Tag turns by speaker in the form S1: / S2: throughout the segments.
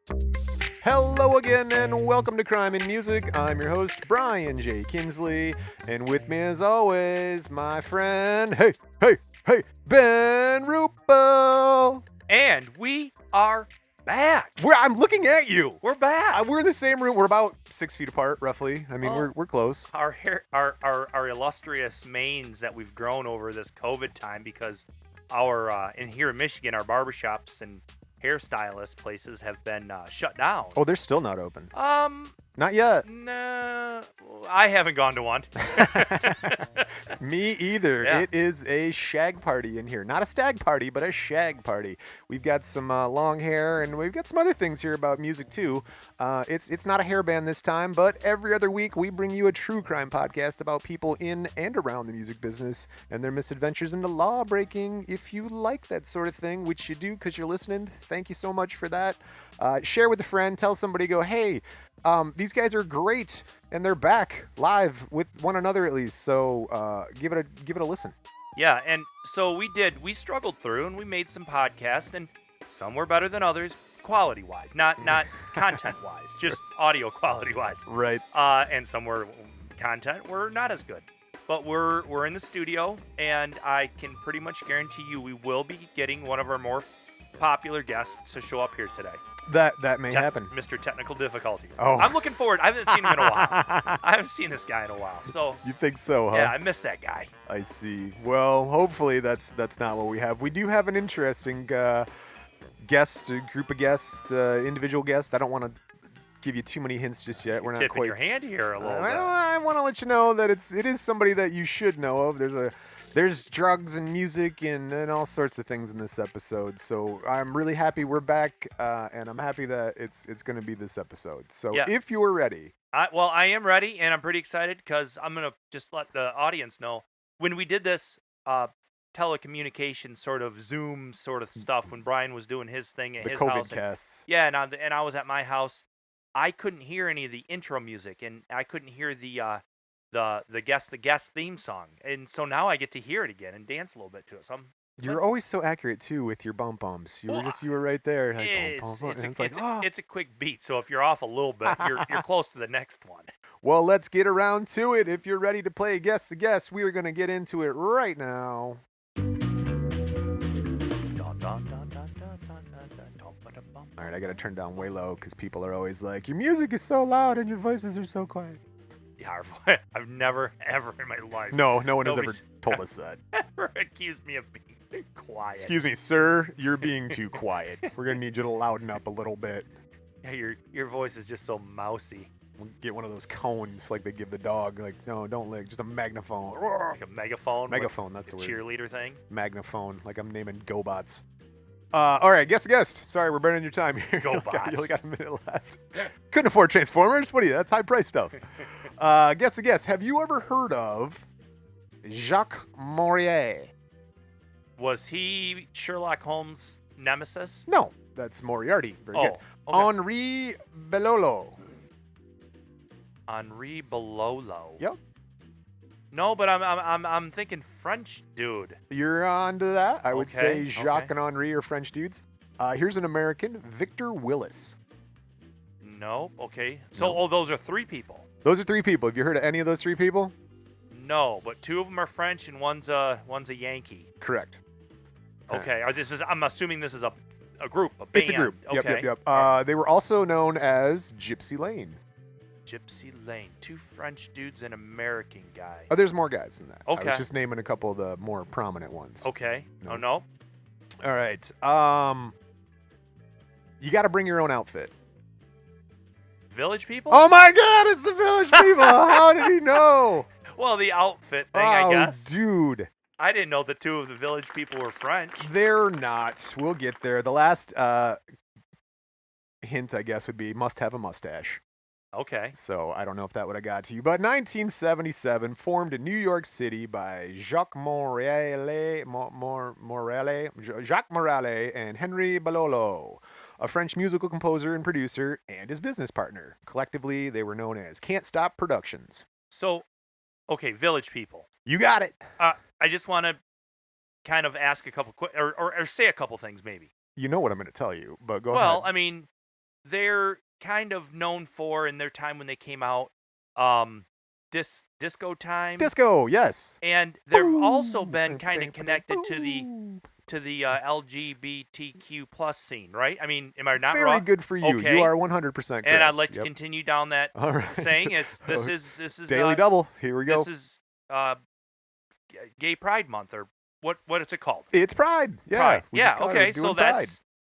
S1: Hello again, and welcome to Crime and Music. I'm your host, Brian J. Kinsley, and with me, as always, my friend, hey, Ben Rupel.
S2: And we are back.
S1: I'm looking at you.
S2: We're back.
S1: We're in the same room. We're about 6 feet apart, roughly. I mean,
S2: Oh.
S1: we're close.
S2: Our illustrious manes that we've grown over this COVID time, because our in here in Michigan, our barbershops and hairstylist places have been shut down.
S1: Oh, they're still not open. Not yet.
S2: No, I haven't gone to one.
S1: Me either.
S2: Yeah.
S1: It is a shag party in here. Not a stag party, but a shag party. We've got some long hair, and we've got some other things here about music, too. It's not a hair band this time, but every other week we bring you a true crime podcast about people in and around the music business and their misadventures into law breaking. If you like that sort of thing, which you do because you're listening, thank you so much for that. Share with a friend. Tell somebody, go, hey, these guys are great, and they're back live with one another at least. So give it a listen.
S2: Yeah, and so we struggled through, and we made some podcasts, and some were better than others, quality-wise, not content-wise, just audio quality-wise.
S1: Right.
S2: And some were not as good. But we're in the studio, and I can pretty much guarantee you we will be getting one of our more popular guests to show up here today.
S1: That may happen.
S2: Mr. Technical Difficulties.
S1: Oh.
S2: I'm looking forward. I haven't seen him in a while. I haven't seen this guy in a while. So
S1: You think so, huh?
S2: yeah, I miss that guy.
S1: I see. Well, hopefully that's not what we have. We do have an interesting guest, a group of guests, individual guests. I don't want to give you too many hints just yet. We're not
S2: Tipping
S1: quite.
S2: your hand here a little bit.
S1: I want to let you know that it is somebody that you should know of. There's drugs and music and all sorts of things in this episode. So I'm really happy we're back, and I'm happy that it's going to be this episode. So
S2: Yeah.
S1: if you are ready.
S2: I am ready, and I'm pretty excited because I'm going to just let the audience know. When we did this telecommunication sort of Zoom sort of stuff, when Brian was doing his thing at
S1: The
S2: his
S1: COVID
S2: house.
S1: casts.
S2: Yeah, and I was at my house. I couldn't hear any of the intro music, and I couldn't hear the guest theme song, and so now I get to hear it again and dance a little bit to it. So
S1: You're always so accurate too with your bumps. You were right there. Like,
S2: it's a quick beat, so if you're off a little bit, you're close to the next one.
S1: Well, let's get around to it. If you're ready to play Guess the Guess, we are going to get into it right now. All right, I got to turn down way low because people are always like, your music is so loud and your voices are so quiet.
S2: Yeah, I've never, ever in my life.
S1: No one has ever
S2: Nobody's
S1: told us that.
S2: ever accused me of being quiet.
S1: Excuse me, sir, you're being too quiet. We're going to need you to louden up a little bit.
S2: Yeah, your voice is just so mousy.
S1: We'll get one of those cones like they give the dog. Like, no, don't lick, just a magnaphone.
S2: Like a megaphone.
S1: Megaphone, that's the
S2: like
S1: word.
S2: a cheerleader thing.
S1: Magnaphone, like I'm naming GoBots. All right, guess a guest. Sorry, we're burning your time here.
S2: GoBots.
S1: You only got a minute left. Couldn't afford Transformers. What are you? That's high price stuff. Guess a guess. Have you ever heard of Jacques Morali?
S2: Was he Sherlock Holmes' nemesis?
S1: No, that's Moriarty. Very good.
S2: Okay.
S1: Henri Belolo.
S2: Henri Belolo.
S1: Yep.
S2: No, but I'm thinking French dude.
S1: You're on to that. I would say
S2: Okay,
S1: Jacques
S2: okay.
S1: and Henri are French dudes. Here's an American, Victor Willis.
S2: No. Okay. So,
S1: No.
S2: those are three people.
S1: Those are three people. Have you heard of any of those three people?
S2: No, but two of them are French and one's a Yankee.
S1: Correct.
S2: Okay. I'm assuming this is a group, a band.
S1: It's a group.
S2: Okay.
S1: Yep. They were also known as Gypsy Lane.
S2: Gypsy Lane. Two French dudes and American guy.
S1: Oh, there's more guys than that. I
S2: Okay.
S1: was just naming a couple of the more prominent ones.
S2: Okay.
S1: No.
S2: Oh no.
S1: All right. You got to bring your own outfit.
S2: Village people?
S1: Oh my God! It's the Village People. How did he know?
S2: Well, the outfit thing, I guess.
S1: Dude.
S2: I didn't know the two of the Village People were French.
S1: They're not. We'll get there. The last hint, I guess, would be must have a mustache.
S2: Okay.
S1: So I don't know if that would have got to you. But 1977, formed in New York City by Jacques Morali and Henri Belolo, a French musical composer and producer, and his business partner. Collectively, they were known as Can't Stop Productions.
S2: So, okay, Village People.
S1: You got it.
S2: I just want to kind of ask a couple or say a couple things maybe.
S1: You know what I'm going to tell you, but go
S2: Well,
S1: ahead.
S2: I mean, they're kind of known for in their time when they came out, disco time,
S1: Disco, yes.
S2: and they've also
S1: Boom.
S2: been kind of connected to the
S1: Boom.
S2: LGBTQ plus scene, right? I mean, am I not
S1: Very
S2: wrong?
S1: good for you.
S2: Okay.
S1: You are 100% correct.
S2: And I'd like to
S1: Yep.
S2: continue down that
S1: All right.
S2: saying. This is
S1: Daily Double. Here we go.
S2: This is Gay Pride Month, or what is it called?
S1: It's Pride. Yeah.
S2: Pride.
S1: we
S2: Yeah.
S1: just call it
S2: Okay.
S1: doing
S2: So
S1: Pride.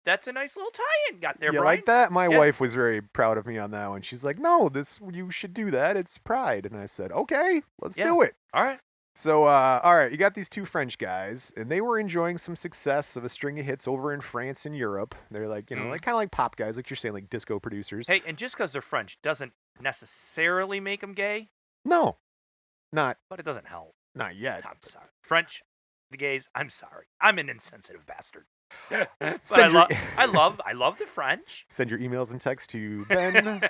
S2: that's a nice little tie-in got there,
S1: You
S2: Brian.
S1: like that? My
S2: Yeah.
S1: wife was very proud of me on that one. She's like, "No, you should do that. It's Pride." And I said, "Okay, let's
S2: Yeah.
S1: do it."
S2: All right.
S1: So, all right, you got these two French guys, and they were enjoying some success of a string of hits over in France and Europe. They're like, like kind of like pop guys, like you're saying, like disco producers.
S2: Hey, and just because they're French doesn't necessarily make them gay,
S1: No, not
S2: but it doesn't help.
S1: yet.
S2: I'm sorry. French, the gays, I'm sorry. I'm an insensitive bastard. But
S1: Send your-
S2: I love the French.
S1: Send your emails and texts to Ben,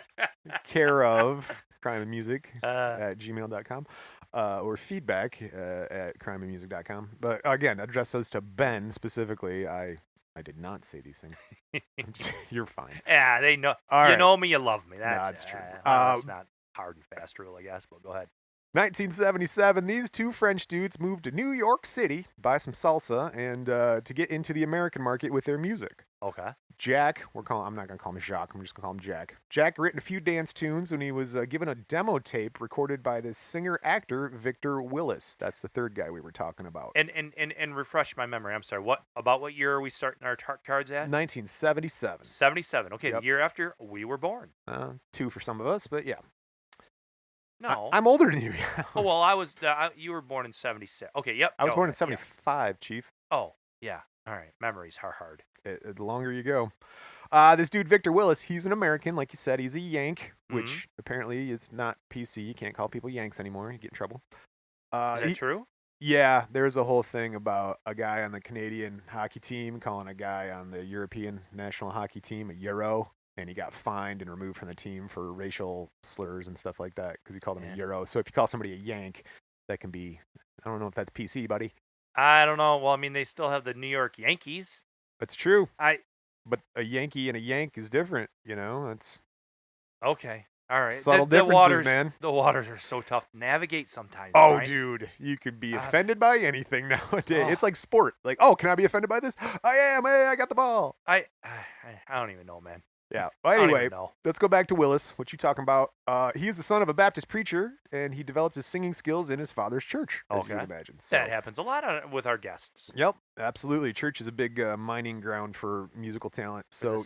S1: care of Crime and Music at gmail.com, or feedback at crimeandmusic.com. But again, address those to Ben specifically. I did not say these things. You're fine.
S2: Yeah, they know.
S1: All
S2: you
S1: right.
S2: know me, you love me. That's
S1: true.
S2: That's not hard and fast rule, I guess. But go ahead.
S1: 1977, these two French dudes moved to New York City, buy some salsa, and to get into the American market with their music.
S2: Okay.
S1: Jack, I'm not going to call him Jacques, I'm just going to call him Jack. Jack written a few dance tunes when he was given a demo tape recorded by this singer-actor, Victor Willis. That's the third guy we were talking about.
S2: And refresh my memory. I'm sorry. What year are we starting our cards at?
S1: 1977.
S2: 77. Okay,
S1: Yep.
S2: the year after we were born.
S1: 2 for some of us, but yeah.
S2: No.
S1: I'm older than you.
S2: Oh, well, you were born in 76. Okay, yep.
S1: I was born in
S2: yeah.
S1: 75, Chief.
S2: Oh, yeah. All right. Memories are hard.
S1: The longer you go. This dude, Victor Willis, he's an American. Like you said, he's a Yank, which apparently is not PC. You can't call people Yanks anymore. You get in trouble.
S2: Is that true?
S1: Yeah, there's a whole thing about a guy on the Canadian hockey team calling a guy on the European national hockey team a Euro, and he got fined and removed from the team for racial slurs and stuff like that because he called him a Euro. So if you call somebody a Yank, that can be, I don't know if that's PC, buddy.
S2: I don't know. Well, I mean, they still have the New York Yankees.
S1: That's true.
S2: But
S1: a Yankee and a Yank is different, It's
S2: okay. All right.
S1: Subtle differences, man.
S2: The waters are so tough to navigate sometimes.
S1: Oh,
S2: right?
S1: dude, you could be offended by anything nowadays. It's like sport. Like, can I be offended by this? I am. Hey, I got the ball.
S2: I don't even know, man.
S1: Yeah. Well, anyway,
S2: know.
S1: Let's go back to Willis. What you talking about? He is the son of a Baptist preacher, and he developed his singing skills in his father's church, as you would imagine. So,
S2: that happens a lot with our guests.
S1: Yep, absolutely. Church is a big mining ground for musical talent. So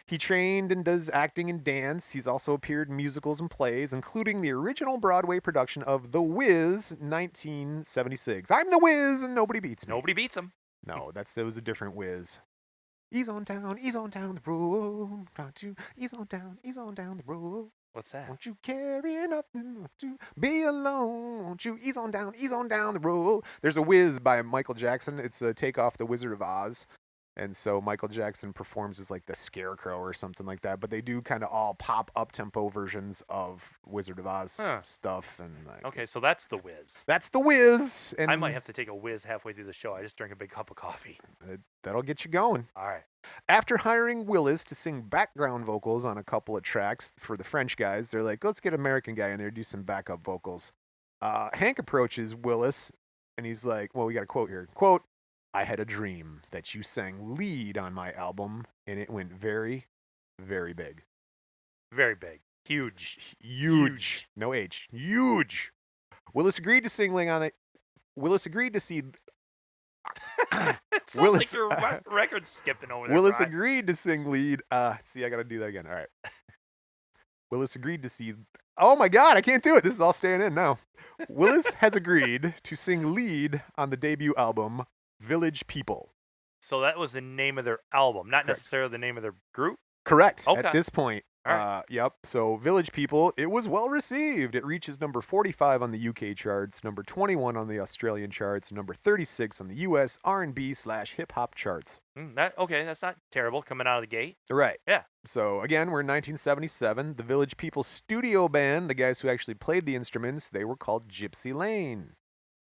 S1: he trained and does acting and dance. He's also appeared in musicals and plays, including the original Broadway production of The Wiz, 1976. I'm the Wiz, and nobody beats me.
S2: Nobody beats him.
S1: No, that was a different Wiz. Ease on down the road. Don't you ease on down the road.
S2: What's that?
S1: Won't you carry nothing? Won't you be alone? Won't you ease on down the road? There's a Whiz by Michael Jackson. It's a takeoff The Wizard of Oz. And so Michael Jackson performs as like the Scarecrow or something like that. But they do kind of all pop up-tempo versions of Wizard of Oz stuff. And
S2: okay, so that's the Whiz.
S1: That's the Whiz. And
S2: I might have to take a whiz halfway through the show. I just drank a big cup of coffee.
S1: That'll get you going.
S2: All right.
S1: After hiring Willis to sing background vocals on a couple of tracks for the French guys, they're like, let's get an American guy in there to do some backup vocals. Hank approaches Willis, and he's like, well, we got a quote here. Quote, I had a dream that you sang lead on my album, and it went very, very big.
S2: Very big. Huge.
S1: No H. Huge. Willis agreed to sing on it. Willis agreed to see...
S2: It sounds like your record skipping over there.
S1: Willis
S2: Brian.
S1: agreed to sing lead. See, I got to do that again. All right. Willis agreed to see... Oh, my God, I can't do it. This is all staying in now. Willis has agreed to sing lead on the debut album, Village People.
S2: So that was the name of their album, not necessarily the name of their group?
S1: Correct.
S2: Okay.
S1: At this point. Yep. So Village People, it was well received. It reaches number 45 on the UK charts, number 21 on the Australian charts, number 36 on the US R&B/hip hop charts.
S2: That's not terrible coming out of the gate.
S1: Right.
S2: Yeah.
S1: So again, we're in 1977. The Village People studio band, the guys who actually played the instruments, they were called Gypsy Lane.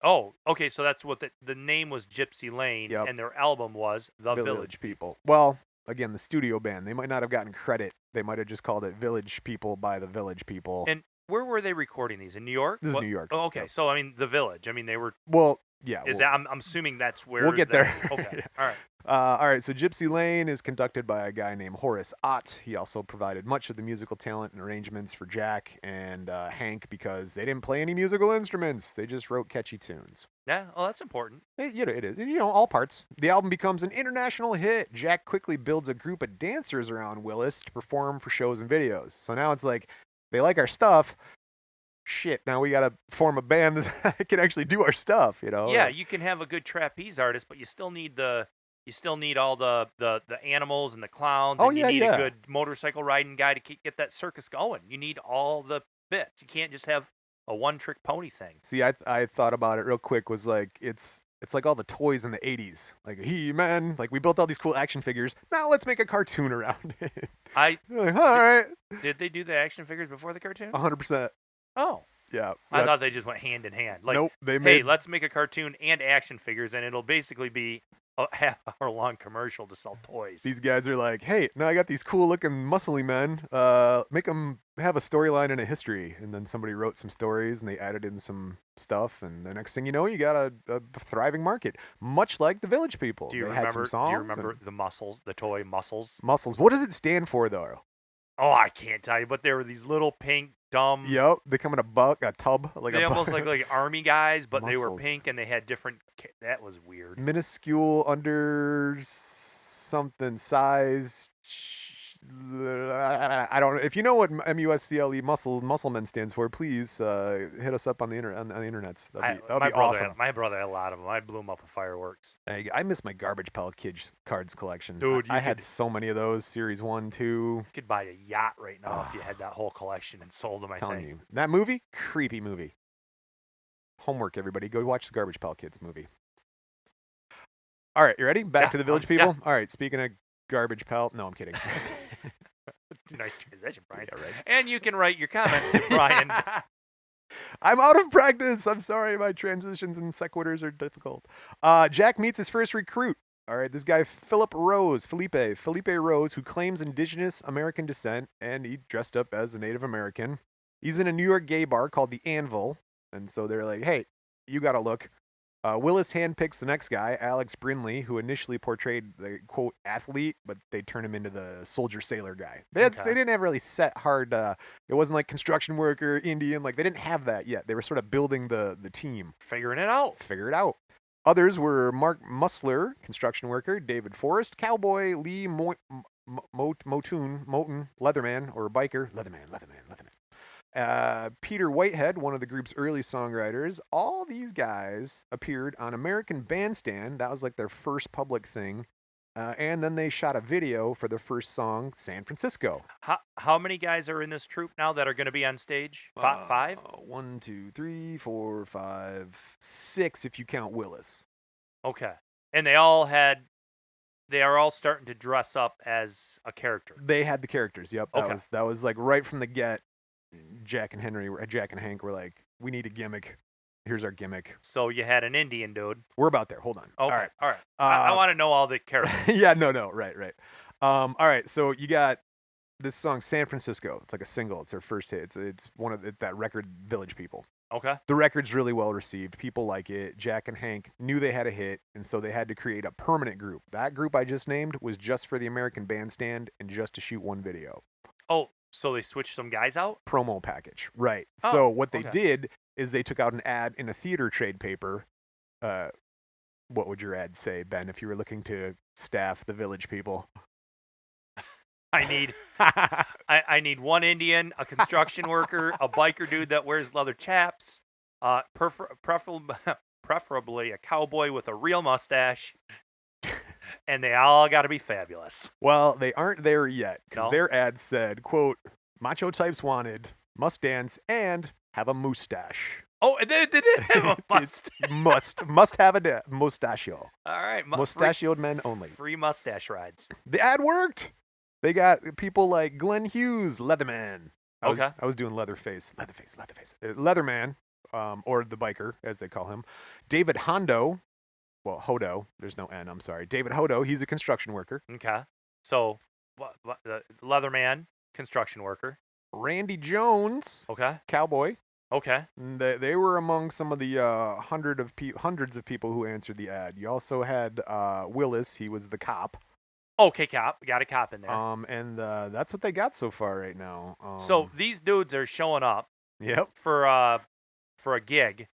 S2: Oh, okay. So that's what the name was, Gypsy Lane, and their album was The
S1: Village People. Well, again, the studio band. They might not have gotten credit. They might have just called it Village People by the Village People.
S2: And where were they recording these? In New York?
S1: This is New York.
S2: Oh, okay.
S1: Yep.
S2: So I mean, the Village. I mean, they were.
S1: Well, yeah.
S2: Is that? I'm assuming that's where.
S1: We'll get there.
S2: Okay.
S1: Yeah.
S2: All right.
S1: All right, so Gypsy Lane is conducted by a guy named Horace Ott. He also provided much of the musical talent and arrangements for Jack and Hank because they didn't play any musical instruments. They just wrote catchy tunes.
S2: Yeah. Oh, that's important.
S1: It is. All parts. The album becomes an international hit. Jack quickly builds a group of dancers around Willis to perform for shows and videos. So now it's like, they like our stuff. Shit, now we gotta form a band that can actually do our stuff,
S2: Yeah, you can have a good trapeze artist, but you still need all the animals and the clowns,
S1: Oh,
S2: and you
S1: yeah,
S2: need
S1: yeah.
S2: a good motorcycle riding guy to get that circus going. You need all the bits. You can't just have a one-trick pony thing.
S1: See, I thought about it real quick. Was like it's like all the toys in the '80s, like He-Man. Like we built all these cool action figures. Now let's make a cartoon around it. Like, all right,
S2: Did they do the action figures before the cartoon?
S1: 100%.
S2: Oh,
S1: Yeah.
S2: I thought they just went hand in hand. Like,
S1: nope. They
S2: hey,
S1: made.
S2: let's make a cartoon and action figures, and it'll basically be a half-hour-long commercial to sell toys.
S1: These guys are like, hey, now I got these cool-looking, muscly men. Make them have a storyline and a history. And then somebody wrote some stories, and they added in some stuff. And the next thing you know, you got a thriving market, much like the Village People.
S2: Do you
S1: They
S2: remember?
S1: had some songs
S2: Do you remember the muscles, the toy muscles?
S1: muscles? What does it stand for, though?
S2: Oh, I can't tell you, but there were these little pink, dumb.
S1: Yep, they come in a tub, like
S2: They
S1: a
S2: almost like army guys, but they were
S1: Muscles.
S2: pink and they had different. That was weird.
S1: minuscule under something size. I don't know. If you know what MUSCLE muscleman stands for, please hit us up on the internet. That'd be awesome.
S2: My brother had a lot of them. I blew them up with fireworks.
S1: I miss my Garbage Pail Kids cards collection.
S2: Dude,
S1: I had so many of those. Series 1, 2.
S2: You could buy a yacht right now if you had that whole collection and sold them. I
S1: Telling
S2: think.
S1: you, that movie, creepy movie. Homework, everybody, go watch the Garbage Pail Kids movie. All right, you ready? Back to the Village People. All right, speaking of Garbage Pail, no, I'm kidding.
S2: Nice transition, Brian.
S1: Yeah, right.
S2: And you can write your comments to Brian.
S1: I'm out of practice. I'm sorry, my transitions and sequiturs are difficult. Jack meets his first recruit. All right, this guy Felipe Rose, who claims indigenous American descent, and he dressed up as a Native American. He's in a New York gay bar called the Anvil, and so they're like, "Hey, you gotta look." Willis handpicks the next guy, Alex Brinley, who initially portrayed the quote athlete, but they turned him into the soldier sailor guy. They didn't have really set hard. It wasn't like construction worker, Indian. Like they didn't have that yet. They were sort of building the team,
S2: Figuring it out.
S1: figure it out. Others were Mark Musler, construction worker, David Forrest, cowboy, Lee Moton, Leatherman, or biker, Leatherman. Peter Whitehead, one of the group's early songwriters. All these guys appeared on American Bandstand. That was like their first public thing. And then they shot a video for their first song, San Francisco.
S2: How many guys are in this troupe now that are going to be on stage? Five?
S1: 1, 2, 3, 4, 5, 6 if you count Willis.
S2: Okay. And they are all starting to dress up as a character.
S1: They had the characters. Yep.
S2: Okay.
S1: That was like right from the get. Jack and Hank were like, we need a gimmick. Here's our gimmick.
S2: So you had an Indian dude.
S1: We're about there. Hold on.
S2: Okay. All right. I want to know all the characters.
S1: Yeah, no, right. All right, so you got this song, San Francisco. It's like a single. It's their first hit. It's one of that record, Village People.
S2: Okay.
S1: The record's really well received. People like it. Jack and Hank knew they had a hit, and so they had to create a permanent group. That group I just named was just for the American Bandstand and just to shoot one video.
S2: Oh, so they switched some guys out?
S1: Promo package. Right.
S2: Oh,
S1: so what they
S2: okay.
S1: did is they took out an ad in a theater trade paper. What would your ad say, Ben, if you were looking to staff the Village People?
S2: I need one Indian, a construction worker, a biker dude that wears leather chaps, preferably a cowboy with a real mustache, and they all got to be fabulous.
S1: Well, they aren't there yet because
S2: No?
S1: their ad said, quote, macho types wanted, must dance, and have a mustache.
S2: Oh, and they did have a mustache.
S1: must have a mustachio.
S2: All right.
S1: Mustachioed men only.
S2: Free mustache rides.
S1: The ad worked. They got people like Glenn Hughes, Leatherman. I was doing Leatherface. Leatherman, or the biker, as they call him. David Hondo. Well, Hodo. There's no N, I'm sorry. David Hodo, he's a construction worker.
S2: Okay. So, the Leatherman, construction worker.
S1: Randy Jones,
S2: Okay.
S1: cowboy.
S2: Okay.
S1: They were among some of the hundreds of people who answered the ad. You also had Willis. He was the cop.
S2: Okay, cop. Got a cop in there.
S1: And that's what they got so far right now.
S2: So these dudes are showing up.
S1: Yep.
S2: For a gig.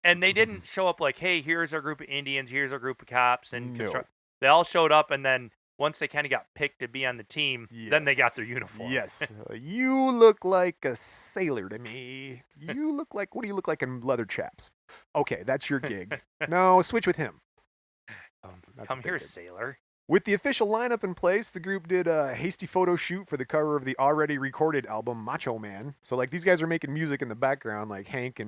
S2: And they
S1: Mm-hmm.
S2: didn't show up like, hey, here's our group of Indians, here's our group of cops, and
S1: No.
S2: They all showed up, and then once they kind of got picked to be on the team, then they got their uniform.
S1: Yes. You look like a sailor to me. What do you look like in leather chaps? Okay, that's your gig. No, switch with him.
S2: Come here, sailor.
S1: With the official lineup in place, the group did a hasty photo shoot for the cover of the already recorded album Macho Man. So like these guys are making music in the background, like Hank,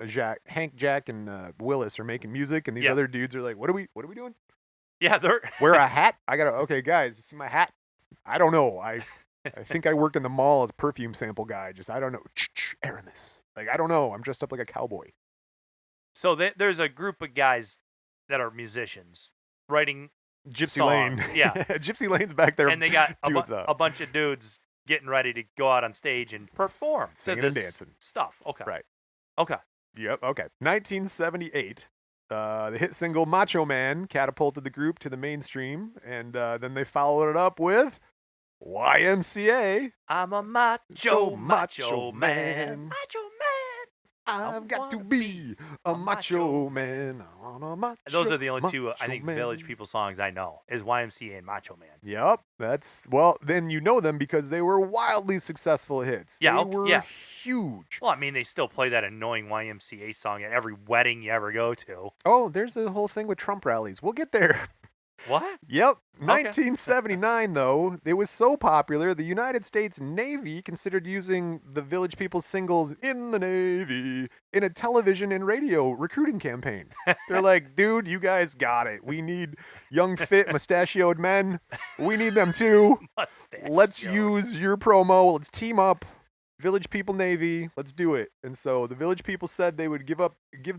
S1: Jack, and Willis are making music, and these other dudes are like, "What are we doing?"
S2: Yeah, they're
S1: wear a hat. Okay, guys, you see my hat? I don't know. I think I work in the mall as a perfume sample guy. I don't know. Aramis. Like I don't know. I'm dressed up like a cowboy.
S2: So there's a group of guys that are musicians writing.
S1: Gypsy
S2: songs.
S1: Lane.
S2: Yeah.
S1: Gypsy Lane's back there.
S2: And they got a bunch of dudes getting ready to go out on stage and perform.
S1: Singing and dancing.
S2: Stuff. Okay.
S1: Right.
S2: Okay.
S1: Yep. Okay. 1978. The hit single Macho Man catapulted the group to the mainstream, and then they followed it up with YMCA.
S2: I'm a macho man.
S1: Macho man. I've got to be a macho man.
S2: Those are the only two, I think, Village People songs I know, is YMCA and Macho Man.
S1: Yep. Then you know them because they were wildly successful hits.
S2: Yeah,
S1: they were huge.
S2: Well, I mean, they still play that annoying YMCA song at every wedding you ever go to.
S1: Oh, there's a whole thing with Trump rallies. We'll get there.
S2: What?
S1: Yep. 1979, though, it was so popular, the United States Navy considered using the Village People singles "In the Navy" in a television and radio recruiting campaign. They're like, dude, you guys got it. We need young, fit, mustachioed men. We need them too. Let's use your promo. Let's team up. Village People Navy, let's do it. And so the Village People said they would give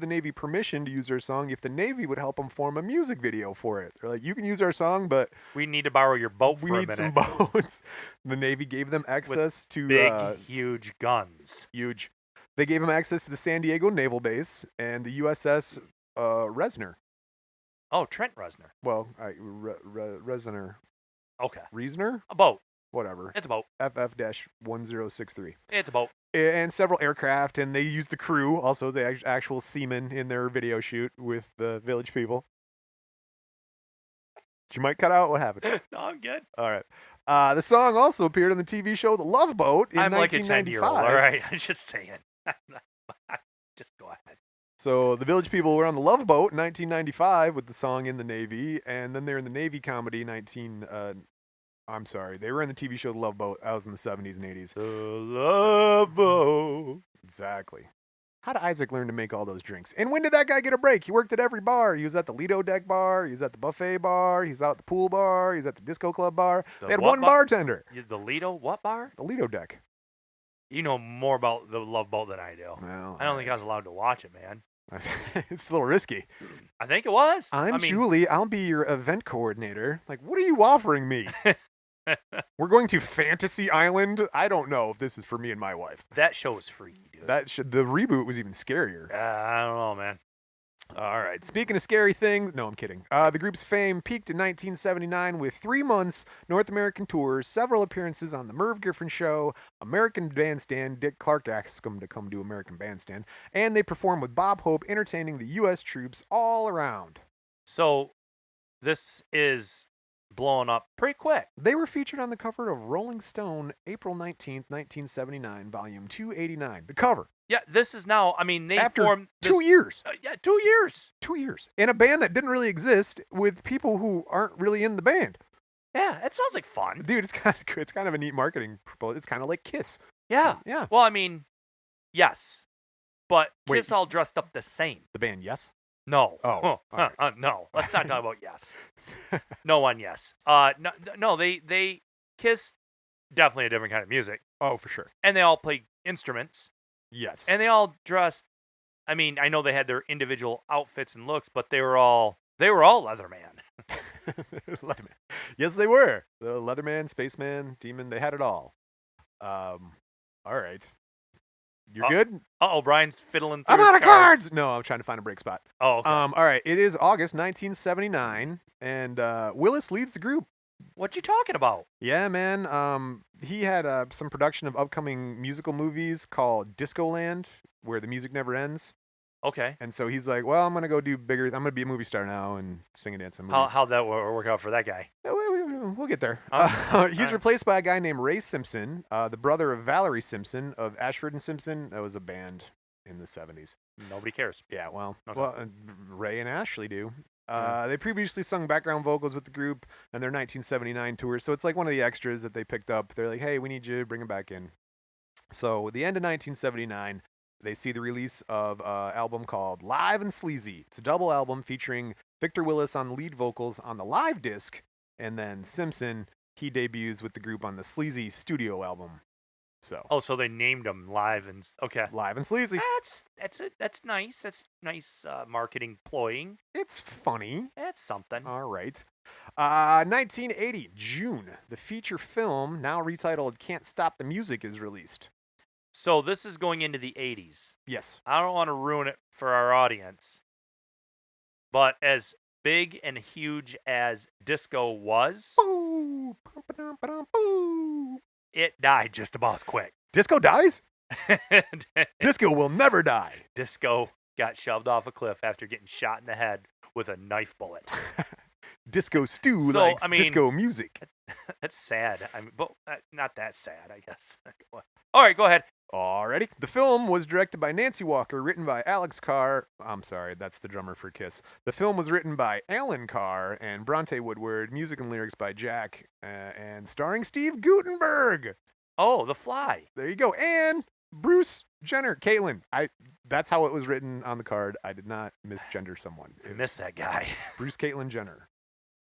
S1: the Navy permission to use their song if the Navy would help them form a music video for it. They're like, you can use our song, but
S2: we need to borrow your boat for a minute.
S1: We need some boats. The Navy gave them access to
S2: big, huge guns.
S1: Huge. They gave them access to the San Diego Naval Base and the USS Resner.
S2: Oh, Trent Reznor.
S1: Well, Resner.
S2: Okay.
S1: Reasoner?
S2: A boat.
S1: Whatever.
S2: It's a boat.
S1: FF-1063.
S2: It's a boat.
S1: And several aircraft, and they used the crew, also the actual seamen, in their video shoot with the Village People. Did you might cut out? What happened?
S2: No, I'm good.
S1: All right. The song also appeared on the TV show The Love Boat in 1995.
S2: I'm like a 10-year-old, all right? I'm just saying. Just go ahead.
S1: So the Village People were on The Love Boat in 1995 with the song In the Navy, and then they're in the Navy comedy they were in the TV show The Love Boat. That was in the 70s and 80s.
S2: The Love Boat.
S1: Exactly. How did Isaac learn to make all those drinks? And when did that guy get a break? He worked at every bar. He was at the Lido Deck bar. He was at the buffet bar. He's out at the pool bar. He's at the disco club bar. They had one bartender.
S2: The Lido what bar?
S1: The Lido Deck.
S2: You know more about the Love Boat than I do.
S1: Well,
S2: I don't think I was allowed to watch it, man.
S1: It's a little risky.
S2: I think it was.
S1: I'm Julie. I'll be your event coordinator. Like, what are you offering me? We're going to Fantasy Island. I don't know if this is for me and my wife.
S2: That show was freaky, dude.
S1: The reboot was even scarier.
S2: I don't know, man.
S1: All right. Speaking of scary things, no, I'm kidding. The group's fame peaked in 1979 with 3 months North American tours, several appearances on the Merv Griffin Show, American Bandstand. Dick Clark asked them to come do American Bandstand, and they performed with Bob Hope, entertaining the U.S. troops all around.
S2: So, this is blowing up pretty quick.
S1: They were featured on the cover of Rolling Stone, April 19th, 1979, volume 289. The cover.
S2: Yeah, this is now, they
S1: After
S2: formed...
S1: 2 years.
S2: 2 years.
S1: 2 years. In a band that didn't really exist with people who aren't really in the band.
S2: Yeah, it sounds like fun.
S1: Dude, it's kind of a neat marketing proposal. It's kind of like Kiss.
S2: Yeah.
S1: Yeah.
S2: Well, yes. But Kiss all dressed up the same.
S1: The band Yes?
S2: No.
S1: Oh. Right.
S2: No. Let's not talk about Yes. No on Yes. No, they Kiss, definitely a different kind of music.
S1: Oh, for sure.
S2: And they all play instruments.
S1: Yes.
S2: And they all dressed, I know they had their individual outfits and looks, but they were all Leatherman.
S1: Leatherman. Yes, they were. The Leatherman, Spaceman, Demon, they had it all. All right. You're good?
S2: Uh-oh, Brian's fiddling through
S1: I'm
S2: his
S1: out of cards! No, I'm trying to find a break spot.
S2: Oh, okay.
S1: All right. It is August 1979, and Willis leads the group.
S2: What you talking about?
S1: Yeah, man. He had some production of upcoming musical movies called Discoland, where the music never ends.
S2: Okay.
S1: And so he's like, well, I'm going to go do bigger. I'm going to be a movie star now and sing and dance in movies.
S2: How'd that work out for that guy?
S1: Yeah, we'll get there.
S2: Okay.
S1: He's replaced by a guy named Ray Simpson, the brother of Valerie Simpson of Ashford and Simpson. That was a band in the 70s.
S2: Nobody cares.
S1: Yeah, well,
S2: Okay.
S1: Ray and Ashley do.
S2: Yeah.
S1: They previously sung background vocals with the group on their 1979 tour, so it's like one of the extras that they picked up. They're like, hey, we need you, bring him back in. So at the end of 1979, they see the release of an album called Live and Sleazy. It's a double album featuring Victor Willis on lead vocals on the live disc, and then Simpson, he debuts with the group on the Sleazy studio album. So
S2: Oh, so they named him Live and okay.
S1: Live and Sleazy.
S2: That's nice. That's nice marketing ploying.
S1: It's funny.
S2: That's something.
S1: All right. 1980, June. The feature film, now retitled Can't Stop the Music, is released.
S2: So this is going into the 80s.
S1: Yes.
S2: I don't want to ruin it for our audience, but as big and huge as disco was,
S1: Boo, ba-dum, ba-dum, boo.
S2: it died just about as quick.
S1: Disco dies? Disco will never die.
S2: Disco got shoved off a cliff after getting shot in the head with a knife bullet.
S1: Disco Stew
S2: So,
S1: likes
S2: I mean-
S1: disco music.
S2: That's sad. I mean, but not that sad, I guess. All right, go ahead.
S1: Alrighty. The film was directed by Nancy Walker, written by Alex Carr. I'm sorry, that's the drummer for Kiss. The film was written by Alan Carr and Bronte Woodward, music and lyrics by Jack, and starring Steve Guttenberg.
S2: Oh, The Fly.
S1: There you go. And Bruce Jenner, Caitlin. That's how it was written on the card. I did not misgender someone.
S2: I miss that guy.
S1: Bruce Caitlin Jenner.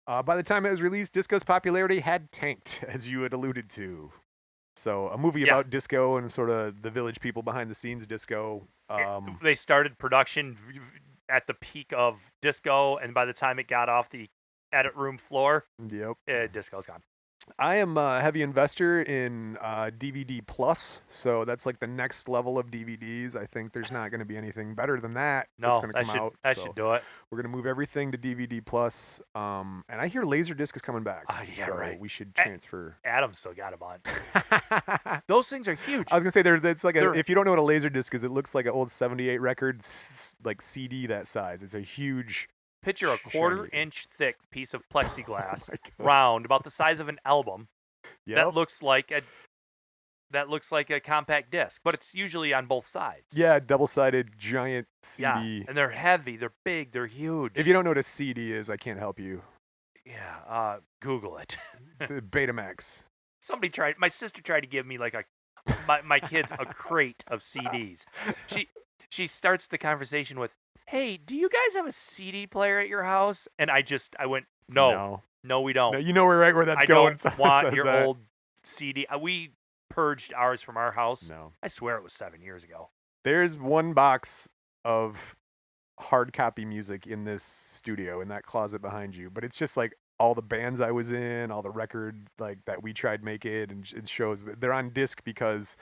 S1: By the time it was released, disco's popularity had tanked, as you had alluded to. So a movie about disco and sort of the village people behind the scenes disco.
S2: They started production at the peak of disco, and by the time it got off the edit room floor,
S1: Yep.
S2: Disco's gone.
S1: I am a heavy investor in DVD Plus, so that's like the next level of DVDs. I think there's not going to be anything better than that.
S2: No,
S1: going to come out.
S2: that
S1: so
S2: should do it.
S1: We're going to move everything to DVD Plus, and I hear Laserdisc is coming back.
S2: Yeah,
S1: so
S2: right.
S1: We should transfer.
S2: Adam still got a bunch. Those things are huge.
S1: I was gonna say it's like if you don't know what a Laserdisc is, it looks like an old '78 record, like CD that size. It's a huge.
S2: Picture a
S1: shiny.
S2: quarter-inch thick piece of plexiglass,
S1: Oh my God.
S2: round, about the size of an album.
S1: Yep.
S2: That looks like a compact disc, but it's usually on both sides.
S1: Yeah, double-sided giant CD.
S2: Yeah, and they're heavy, they're big, they're huge.
S1: If you don't know what a CD is, I can't help you.
S2: Yeah, Google it.
S1: The Betamax.
S2: My sister tried to give me like my kids a crate of CDs. She starts the conversation with, "Hey, do you guys have a CD player at your house?" And I went, "No, we don't.
S1: No, you know right where that's
S2: I
S1: going.
S2: don't want your old CD." We purged ours from our house.
S1: No.
S2: I swear it was 7 years ago.
S1: There's one box of hard copy music in this studio, in that closet behind you, but it's just like all the bands I was in, all the record like that we tried making, and it shows they're on disc because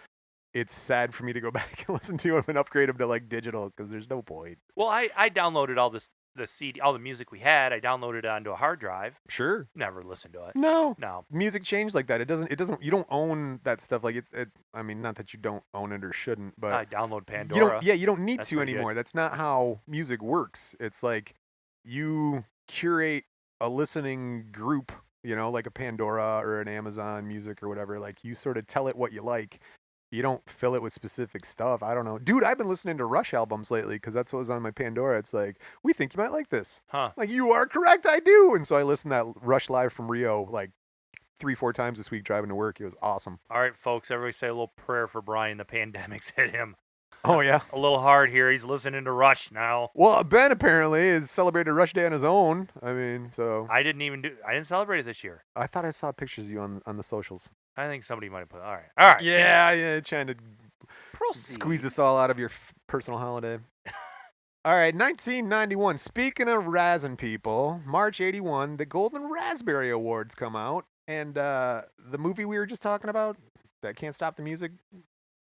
S1: it's sad for me to go back and listen to them and upgrade them to like digital because there's no point.
S2: Well, I downloaded all the CD, all the music we had. I downloaded it onto a hard drive.
S1: Sure.
S2: Never listened to it.
S1: No.
S2: No.
S1: Music changed like that. It doesn't. You don't own that stuff. Like I mean, not that you don't own it or shouldn't, but
S2: I download Pandora.
S1: You don't need
S2: That's
S1: to
S2: pretty
S1: anymore.
S2: good.
S1: That's not how music works. It's like you curate a listening group, like a Pandora or an Amazon Music or whatever. Like you sort of tell it what you like. You don't fill it with specific stuff. I don't know. Dude, I've been listening to Rush albums lately because that's what was on my Pandora. It's like, we think you might like this.
S2: Huh.
S1: Like, you are correct, I do. And so I listened to that Rush Live from Rio like 3-4 times this week driving to work. It was awesome.
S2: All right, folks, everybody say a little prayer for Brian. The pandemic's hit him
S1: Oh, yeah.
S2: a little hard here. He's listening to Rush now.
S1: Well, Ben apparently has celebrated Rush Day on his own. I mean, so.
S2: I didn't celebrate it this year.
S1: I thought I saw pictures of you on the socials.
S2: I think somebody might have put. All right.
S1: Yeah, trying to
S2: Proceed.
S1: squeeze us all out of your personal holiday. All right, 1991. Speaking of razzing people, March 81, the Golden Raspberry Awards come out. And the movie we were just talking about, that Can't Stop the Music,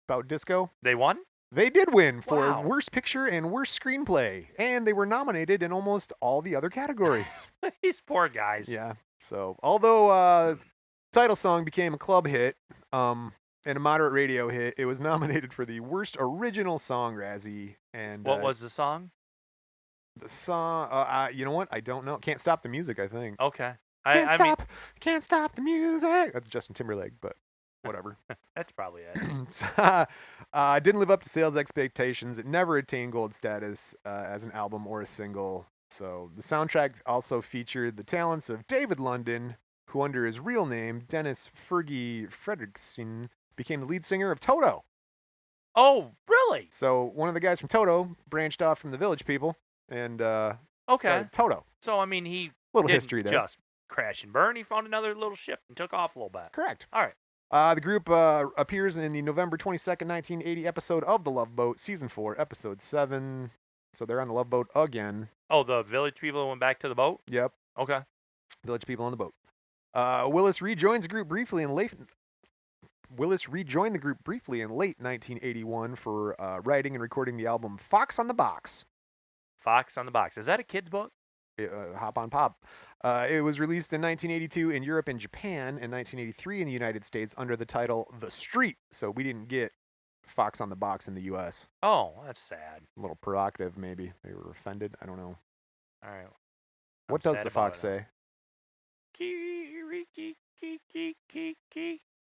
S1: about disco,
S2: They won?
S1: they did win for
S2: Wow.
S1: Worst Picture and Worst Screenplay. And they were nominated in almost all the other categories.
S2: These poor guys.
S1: Yeah. So, although title song became a club hit and a moderate radio hit, it was nominated for the Worst Original Song Razzie. And
S2: What was the song?
S1: the song? You know what? I don't know. Can't Stop the Music, I think.
S2: Okay.
S1: Can't
S2: I
S1: stop, can't stop the music. That's Justin Timberlake, but whatever.
S2: that's probably it.
S1: Didn't live up to sales expectations. It never attained gold status as an album or a single. So the soundtrack also featured the talents of David London, who under his real name, Dennis Fergie Fredrickson, became the lead singer of Toto.
S2: Oh, really?
S1: So one of the guys from Toto branched off from the Village People and
S2: Okay.
S1: started Toto.
S2: So I mean, he
S1: Little
S2: didn't
S1: history there.
S2: just crash and burn. He found another little ship and took off a little bit.
S1: Correct.
S2: All right.
S1: The group appears in the November 22nd, 1980 episode of The Love Boat, Season 4, Episode 7. So they're on the Love Boat again.
S2: Oh, the Village People went back to the boat?
S1: Yep.
S2: Okay.
S1: Village People on the boat. Willis rejoined the group briefly in late 1981 for writing and recording the album Fox on the Box.
S2: Fox on the Box. Is that a kid's book?
S1: Hop on Pop. It was released in 1982 in Europe and Japan, and 1983 in the United States under the title The Street. So we didn't get Fox on the Box in the U.S.
S2: Oh, that's sad.
S1: A little provocative, maybe. They were offended. I don't know.
S2: All right.
S1: What does the fox say?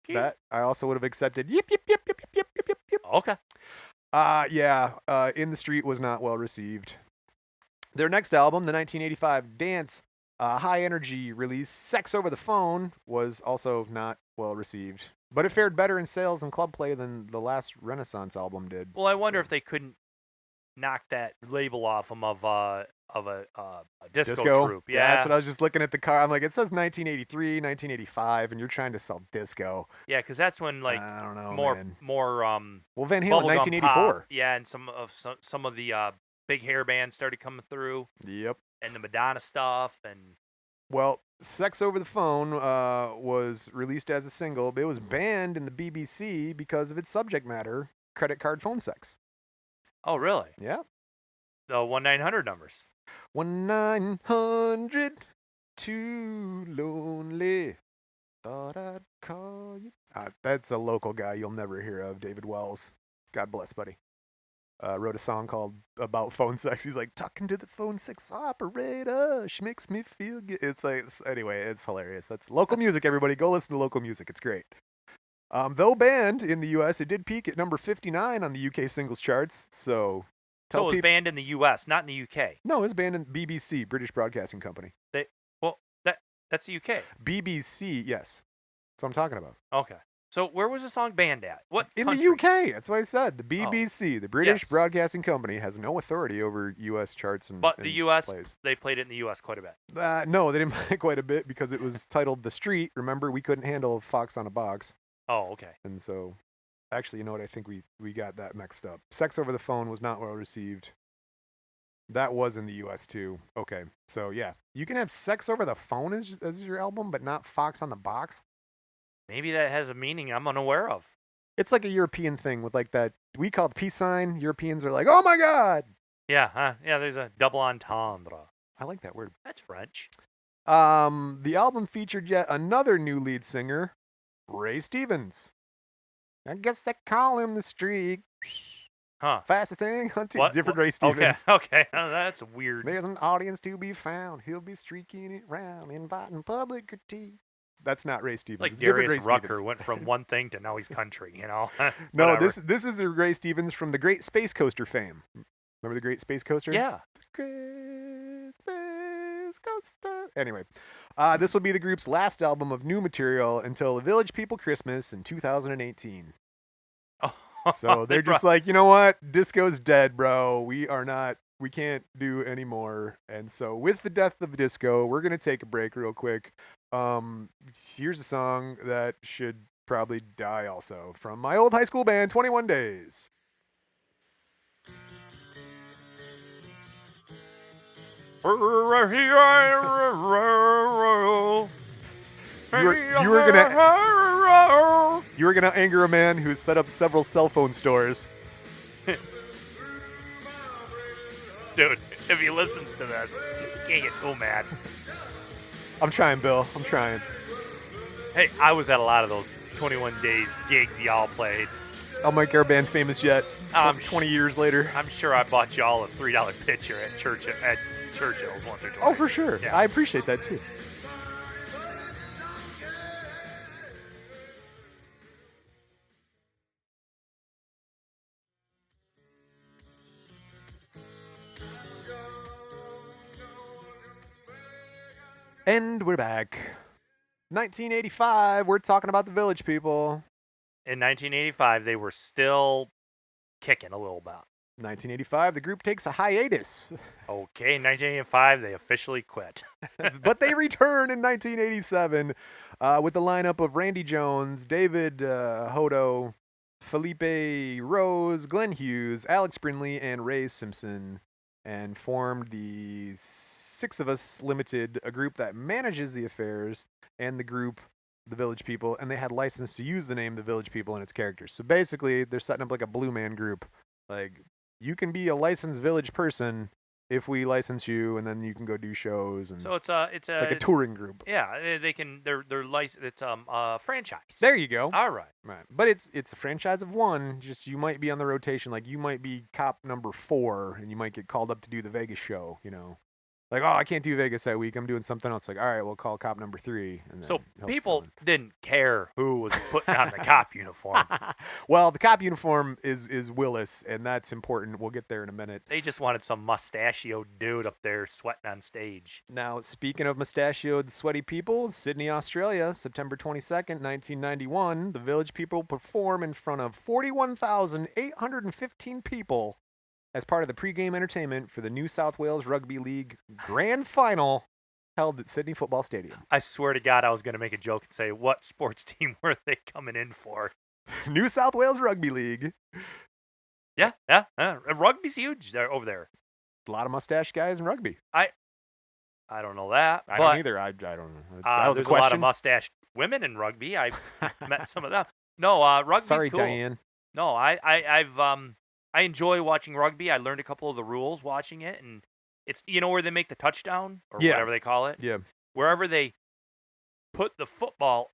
S1: That I also would have accepted. Yip, yip, yip, yip, yip, yip, yip, yip.
S2: Okay.
S1: In the Street was not well received. Their next album, the 1985 dance high energy release, Sex Over the Phone, was also not well received. But it fared better in sales and club play than the last Renaissance album did.
S2: Well, I wonder if they couldn't knock that label off them of a disco troupe. Yeah.
S1: That's what I was just looking at the car. I'm like, it says 1983, 1985, and you're trying to sell disco.
S2: Yeah, because that's when like
S1: I don't know,
S2: more
S1: man.
S2: well
S1: Van Halen,
S2: bubblegum
S1: 1984.
S2: pop, yeah, and some of the big hair bands started coming through.
S1: Yep.
S2: And the Madonna stuff and.
S1: Well, Sex Over the Phone was released as a single, but it was banned in the BBC because of its subject matter, credit card phone sex.
S2: Oh, really?
S1: Yeah.
S2: The 1-900 numbers.
S1: 1-900, too lonely. Thought I'd call you. That's a local guy you'll never hear of, David Wells. God bless, buddy. Wrote a song called about phone sex. He's like, talking to the phone sex operator. She makes me feel good. Anyway, it's hilarious. That's local music, everybody. Go listen to local music. It's great. Though banned in the U.S., it did peak at number 59 on the UK singles charts. So
S2: it was banned in the U.S., not in the U.K.
S1: No, it was banned in BBC, British Broadcasting Company.
S2: That's the U.K.
S1: BBC, yes. That's what I'm talking about.
S2: Okay. So where was the song banned at? What
S1: in
S2: country?
S1: the UK? That's what I said. The BBC, the British Broadcasting Company, has no authority over U.S. charts and.
S2: But
S1: and
S2: the U.S.
S1: plays.
S2: They played it in the U.S. quite a bit.
S1: No, they didn't play it quite a bit because it was titled "The Street." Remember, we couldn't handle Fox on a Box.
S2: Oh, okay.
S1: And so, actually, you know what? I think we got that mixed up. Sex Over the Phone was not well received. That was in the U.S. too. Okay, so yeah, you can have Sex Over the Phone as your album, but not Fox on the Box.
S2: Maybe that has a meaning I'm unaware of.
S1: It's like a European thing with like that. We call it peace sign. Europeans are like, oh my God.
S2: Yeah, yeah, there's a double entendre.
S1: I like that word.
S2: That's French.
S1: The album featured yet another new lead singer, Ray Stevens. I guess they call him the Streak.
S2: Huh.
S1: Fastest thing on two.
S2: What?
S1: Different Ray Stevens.
S2: Okay. That's weird.
S1: There's an audience to be found. He'll be streaking it round, inviting public critique. That's not Ray Stevens.
S2: Like Darius Rucker went from one thing to now he's country, you know?
S1: No, this is the Ray Stevens from the Great Space Coaster fame. Remember the Great Space Coaster?
S2: Yeah.
S1: The Great Space Coaster. Anyway, this will be the group's last album of new material until the Village People Christmas in 2018. So they're just like, you know what? Disco's dead, bro. We can't do anymore. And so with the death of disco, we're going to take a break real quick. Here's a song that should probably die also from my old high school band, 21 Days. You were gonna anger a man who set up several cell phone stores.
S2: Dude, if he listens to this, he can't get too mad.
S1: I'm trying, Bill. I'm trying.
S2: Hey, I was at a lot of those 21 Days gigs y'all played.
S1: I'll make our band famous yet. 20 years later.
S2: I'm sure I bought y'all a $3 pitcher at Churchill's once or twice.
S1: Oh, for sure.
S2: Yeah.
S1: I appreciate that too. And we're back. 1985, we're talking about the Village People.
S2: In 1985, they were still kicking a little bit.
S1: 1985, the group takes a hiatus.
S2: Okay, in 1985, they officially quit.
S1: But they return in 1987 with the lineup of Randy Jones, David Hodo, Felipe Rose, Glenn Hughes, Alex Brindley, and Ray Simpson, and formed the Six of Us Limited, a group that manages the affairs and the group, the Village People, and they had license to use the name the Village People in its characters. So basically, they're setting up like a Blue Man Group. Like, you can be a licensed Village person if we license you, and then you can go do shows. And
S2: So it's like
S1: a touring group.
S2: Yeah, they can. They're licensed. It's franchise.
S1: There you go.
S2: All right.
S1: Right, but it's a franchise of one. Just you might be on the rotation. Like you might be cop number 4, and you might get called up to do the Vegas show. You know, like, oh, I can't do Vegas that week. I'm doing something else. Like, all right, we'll call cop number 3. And then
S2: So
S1: he'll
S2: people
S1: fill in.
S2: didn't care who was putting on the cop uniform.
S1: Well, the cop uniform is Willis, and that's important. We'll get there in a minute.
S2: They just wanted some mustachioed dude up there sweating on stage.
S1: Now, speaking of mustachioed, sweaty people, Sydney, Australia, September 22nd, 1991, the Village People perform in front of 41,815 people as part of the pregame entertainment for the New South Wales Rugby League Grand Final held at Sydney Football Stadium.
S2: I swear to God, I was going to make a joke and say, what sports team were they coming in for?
S1: New South Wales Rugby League.
S2: Yeah. Rugby's huge over there.
S1: A lot of mustache guys in rugby.
S2: I don't know that.
S1: I
S2: but,
S1: don't either. I don't know. That was
S2: there's
S1: a question.
S2: a lot of mustached women in rugby. I've met some of them. No, rugby's
S1: Sorry,
S2: cool.
S1: Diane.
S2: No, I enjoy watching rugby. I learned a couple of the rules watching it, and it's where they make the touchdown or whatever they call it.
S1: Yeah.
S2: Wherever they put the football,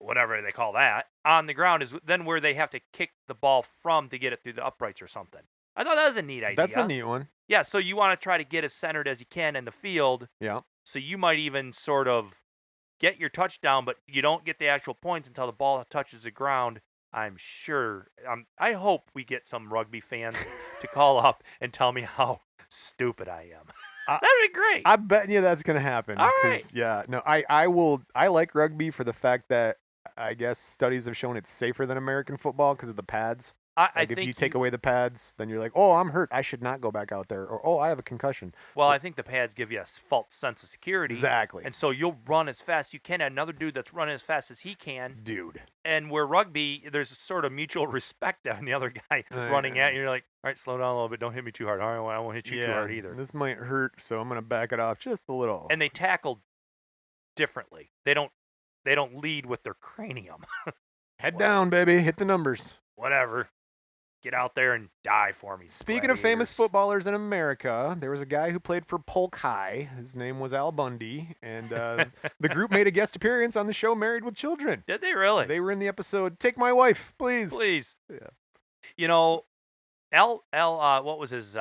S2: whatever they call that, on the ground is then where they have to kick the ball from to get it through the uprights or something. I thought that was a neat idea.
S1: That's a neat one.
S2: Yeah, so you want to try to get as centered as you can in the field.
S1: Yeah.
S2: So you might even sort of get your touchdown, but you don't get the actual points until the ball touches the ground. I'm sure. I hope we get some rugby fans to call up and tell me how stupid I am. That'd be great.
S1: I'm betting you that's going to happen.
S2: All right.
S1: Yeah. No, I like rugby for the fact that I guess studies have shown it's safer than American football because of the pads.
S2: I
S1: If
S2: think
S1: you take away the pads, then you're like, oh, I'm hurt. I should not go back out there. Or, oh, I have a concussion.
S2: Well, I think the pads give you a false sense of security.
S1: Exactly.
S2: And so you'll run as fast as you can. And another dude that's running as fast as he can.
S1: Dude.
S2: And where rugby, there's a sort of mutual respect on the other guy running at you. You're like, all right, slow down a little bit. Don't hit me too hard. All right, I won't hit you too hard either.
S1: This might hurt, so I'm going to back it off just a little.
S2: And they tackle differently. They don't lead with their cranium.
S1: Head down, baby. Hit the numbers.
S2: Whatever. Get out there and die for me.
S1: Speaking of famous footballers in America, there was a guy who played for Polk High. His name was Al Bundy, and the group made a guest appearance on the show Married with Children.
S2: Did they really?
S1: They were in the episode Take My Wife, Please.
S2: Please.
S1: Yeah.
S2: Al, what was his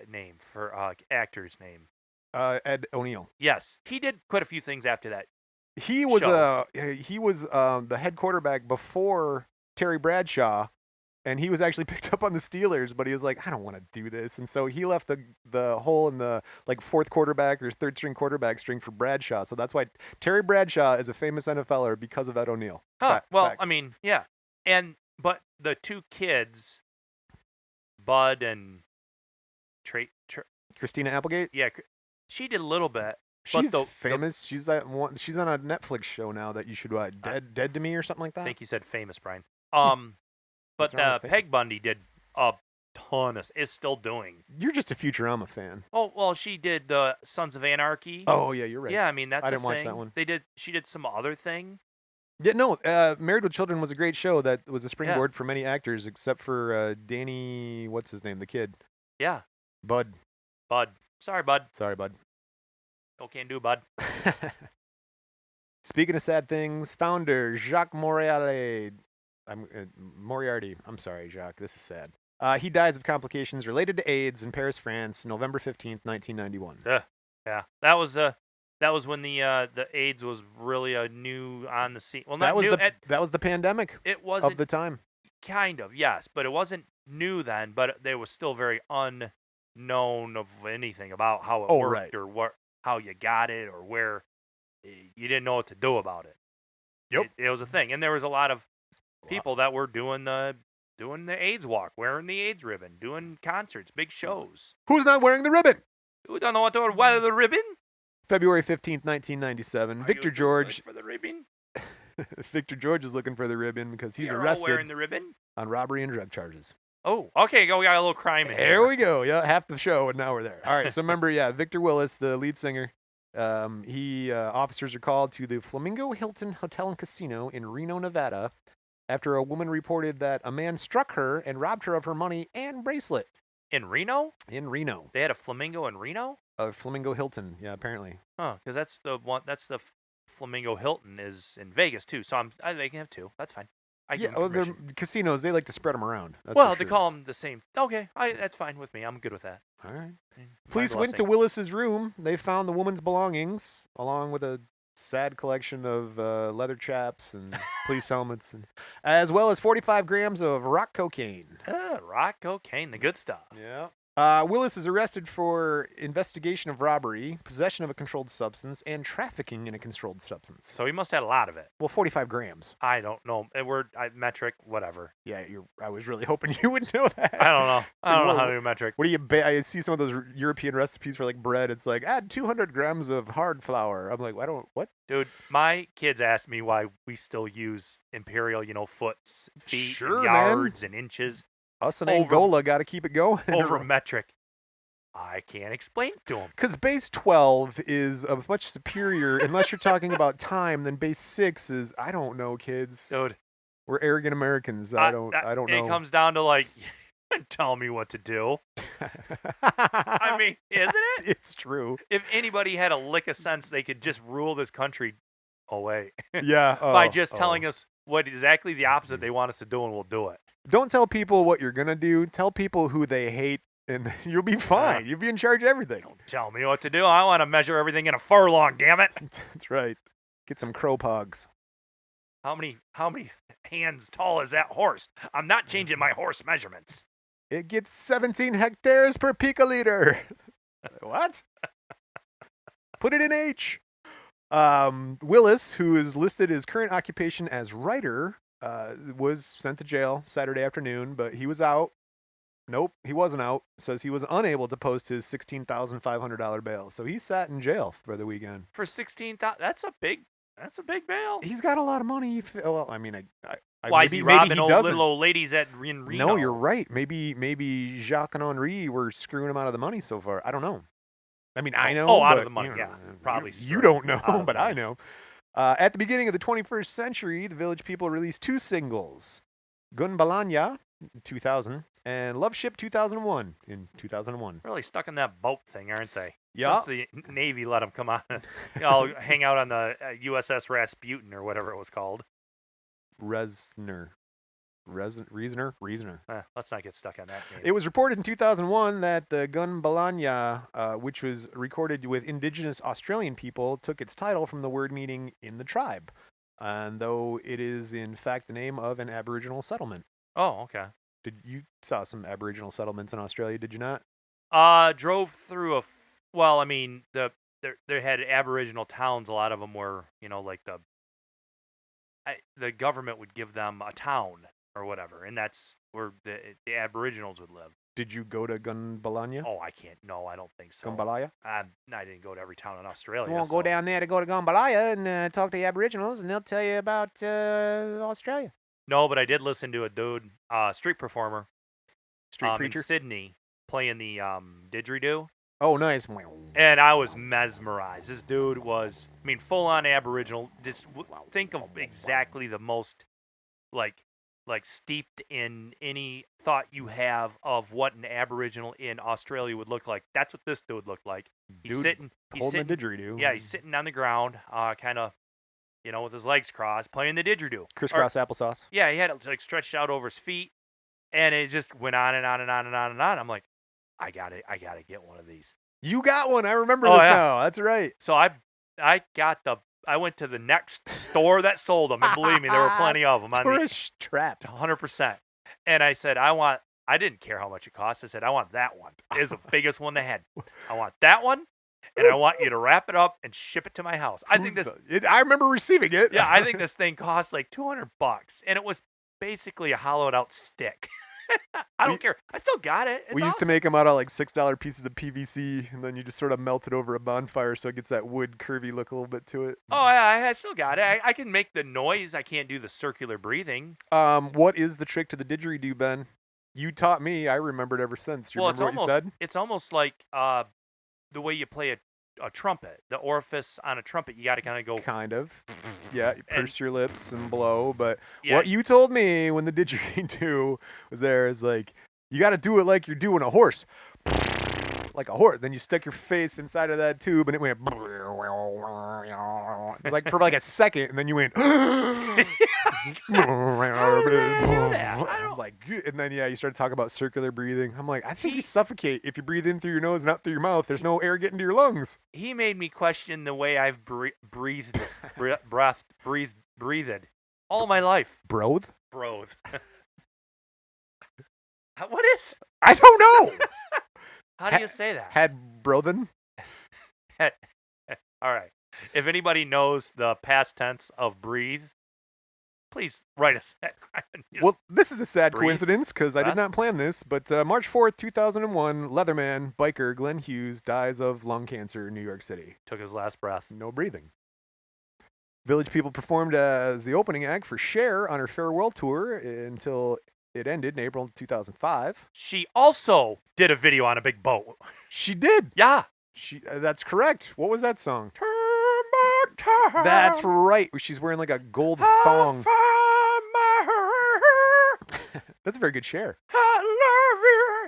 S2: name for actor's name?
S1: Ed O'Neill.
S2: Yes, he did quite a few things after that.
S1: He was the head quarterback before Terry Bradshaw. And he was actually picked up on the Steelers, but he was like, I don't want to do this. And so he left the hole in the fourth quarterback or third string quarterback string for Bradshaw. So that's why Terry Bradshaw is a famous NFLer because of Ed O'Neill.
S2: Facts. I mean, yeah. But the two kids, Bud and
S1: Christina Applegate?
S2: Yeah, she did a little bit.
S1: She's famous. She's that one. She's on a Netflix show now that you should watch. Dead to Me or something like that?
S2: I think you said famous, Brian. But Peg Bundy did a ton of, is still doing.
S1: You're just a Futurama fan.
S2: Oh, well, she did the Sons of Anarchy.
S1: Oh yeah, you're right.
S2: Yeah, I mean, that's
S1: I
S2: a
S1: didn't watch
S2: thing.
S1: that one.
S2: She did some other thing.
S1: Yeah, no. Married with Children was a great show that was a springboard for many actors, except for Danny. What's his name? The kid.
S2: Yeah.
S1: Bud.
S2: Bud. Sorry, Bud.
S1: Sorry, Bud.
S2: No can do, Bud.
S1: Speaking of sad things, founder Jacques Morali. Moriarty. I'm sorry, Jacques. This is sad. He dies of complications related to AIDS in Paris, France, November 15th, 1991.
S2: Yeah. That was when the AIDS was really new on the scene. Well, not new.
S1: That was the pandemic.
S2: It wasn't
S1: of the time.
S2: Kind of, yes, but it wasn't new then. But there was still very unknown of anything about how it worked or how you got it or where you didn't know what to do about it.
S1: Yep,
S2: it was a thing, and there was a lot of people that were doing the AIDS walk, wearing the AIDS ribbon, doing concerts, big shows.
S1: Who's not wearing the ribbon?
S2: Who don't know what to wear the ribbon?
S1: February 15th, 1997. Victor George.
S2: For the ribbon?
S1: Victor George is looking for the ribbon because he's
S2: All
S1: arrested
S2: wearing the ribbon?
S1: on robbery and drug charges.
S2: Oh, okay. We got a little crime in here.
S1: There we go. Yeah, half the show, and now we're there. All right. So remember, Victor Willis, the lead singer. Officers are called to the Flamingo Hilton Hotel and Casino in Reno, Nevada, after a woman reported that a man struck her and robbed her of her money and bracelet.
S2: In Reno?
S1: In Reno.
S2: They had a Flamingo in Reno?
S1: Flamingo Hilton, yeah, apparently.
S2: Huh, because that's the one. That's the Flamingo Hilton is in Vegas too. So they can have two. That's fine.
S1: They're casinos. They like to spread them around.
S2: They call them the same. Okay, that's fine with me. I'm good with that.
S1: All right. Police went to Willis's room. They found the woman's belongings, along with a sad collection of leather chaps and police helmets, as well as 45 grams of rock cocaine.
S2: Rock cocaine, the good stuff.
S1: Yeah. Willis is arrested for investigation of robbery, possession of a controlled substance, and trafficking in a controlled substance.
S2: So he must have had a lot of it.
S1: Well, 45 grams.
S2: I don't know. Metric, whatever.
S1: Yeah, I was really hoping you would know that.
S2: I don't know. I don't know how to do metric.
S1: What do you I see some of those European recipes for like bread. It's like, add 200 grams of hard flour. I'm like, what?
S2: Dude, my kids ask me why we still use imperial, foots, feet, and yards, and inches.
S1: Us and Angola got to keep it going.
S2: Over metric. I can't explain it to them.
S1: Because base 12 is a much superior, unless you're talking about time, than base 6 is, I don't know, kids.
S2: Dude.
S1: We're arrogant Americans. I don't know.
S2: It comes down to like, tell me what to do. I mean, isn't it?
S1: It's true.
S2: If anybody had a lick of sense, they could just rule this country away.
S1: Yeah.
S2: By just telling us what exactly the opposite they want us to do, and we'll do it.
S1: Don't tell people what you're going to do. Tell people who they hate, and you'll be fine. Right. You'll be in charge of everything.
S2: Don't tell me what to do. I want to measure everything in a furlong, damn it.
S1: That's right. Get some crow pogs.
S2: How many hands tall is that horse? I'm not changing my horse measurements.
S1: It gets 17 hectares per picoliter. What? Put it in H. Willis, who is listed his current occupation as writer, was sent to jail Saturday afternoon, but he was out. Nope, he wasn't out. Says he was unable to post his $16,500 bail, so he sat in jail for the weekend.
S2: For $16,000, that's a big bail.
S1: He's got a lot of money. Well, I mean,
S2: why is he robbing little old ladies in Reno?
S1: No, you're right. Maybe Jacques and Henri were screwing him out of the money so far. I don't know. I mean, I know.
S2: Out of the money, yeah. Probably.
S1: You don't know, but I know. At the beginning of the 21st century, the Village People released 2 singles, Gun Balanya, 2000, and Love Ship 2001 in 2001.
S2: Really stuck in that boat thing, aren't they?
S1: Yeah.
S2: Since the Navy let them come on and hang out on the USS Rasputin or whatever it was called.
S1: Reasoner.
S2: Let's not get stuck on that name.
S1: It was reported in 2001 that the Gun Balanya, which was recorded with indigenous Australian people, took its title from the word meaning in the tribe, and though it is in fact the name of an Aboriginal settlement.
S2: Oh, okay.
S1: Did you saw some Aboriginal settlements in Australia? Did you not?
S2: Drove through they had Aboriginal towns. A lot of them were, like the government would give them a town or whatever, and that's where the Aboriginals would live.
S1: Did you go to Gun Balanya?
S2: Oh, I can't. No, I don't think so.
S1: Gun Balaya?
S2: I didn't go to every town in Australia.
S1: Well, go down there to go to Gun Balaya and talk to the Aboriginals, and they'll tell you about Australia.
S2: No, but I did listen to a dude, street performer.
S1: Street
S2: in
S1: preacher.
S2: Sydney playing the didgeridoo.
S1: Oh, nice.
S2: And I was mesmerized. This dude was, I mean, full on Aboriginal. Just think of exactly the most like steeped in any thought you have of what an Aboriginal in Australia would look like. That's what this dude looked like. He's sitting.
S1: Holding a didgeridoo.
S2: Yeah, he's sitting on the ground, kind of, with his legs crossed, playing the didgeridoo.
S1: Crisscross applesauce.
S2: Yeah, he had it like stretched out over his feet, and it just went on and on and on and on and on. I'm like, I gotta get one of these.
S1: You got one. I remember this now. That's right.
S2: So I went to the next store that sold them, and believe me, there were plenty of them.
S1: Tourist trapped.
S2: 100%. And I said, I didn't care how much it cost. I said, I want that one. It was the biggest one they had. I want that one, and I want you to wrap it up and ship it to my house. I
S1: remember receiving it.
S2: Yeah, I think this thing cost like $200, and it was basically a hollowed out stick. I don't care. I still got it. It's
S1: we used to make them out of like $6 pieces of PVC, and then you just sort of melt it over a bonfire so it gets that wood curvy look a little bit to it.
S2: Oh, yeah, I still got it. I can make the noise. I can't do the circular breathing.
S1: What is the trick to the didgeridoo, Ben? You taught me. I remembered ever since. Do you remember what you said?
S2: It's almost like the way you play a trumpet. The orifice on a trumpet, you got to kind of go.
S1: Kind of. Yeah, you purse your lips and blow. But what you told me when the didgeridoo was there is like, you got to do it like you're doing a horse. Like a horse. Then you stuck your face inside of that tube and it went like for like a second, and then you went I'm like, and then you started talking about circular breathing. I'm like, I think you suffocate if you breathe in through your nose and out through your mouth. There's no air getting to your lungs.
S2: He made me question the way I've breathed all my life.
S1: Broth?
S2: What is?
S1: I don't know.
S2: How do you say that?
S1: Had brothen?
S2: All right. If anybody knows the past tense of breathe, please write us.
S1: Well, this is a sad coincidence because I did not plan this, but March 4th, 2001, Leatherman biker Glenn Hughes dies of lung cancer in New York City.
S2: Took his last breath.
S1: No breathing. Village People performed as the opening act for Cher on her farewell tour until it ended in April 2005.
S2: She also did a video on a big boat.
S1: She did.
S2: Yeah.
S1: That's correct. What was that song?
S2: Turn back time.
S1: That's right. She's wearing like a gold thong. That's a very good Cher.
S2: I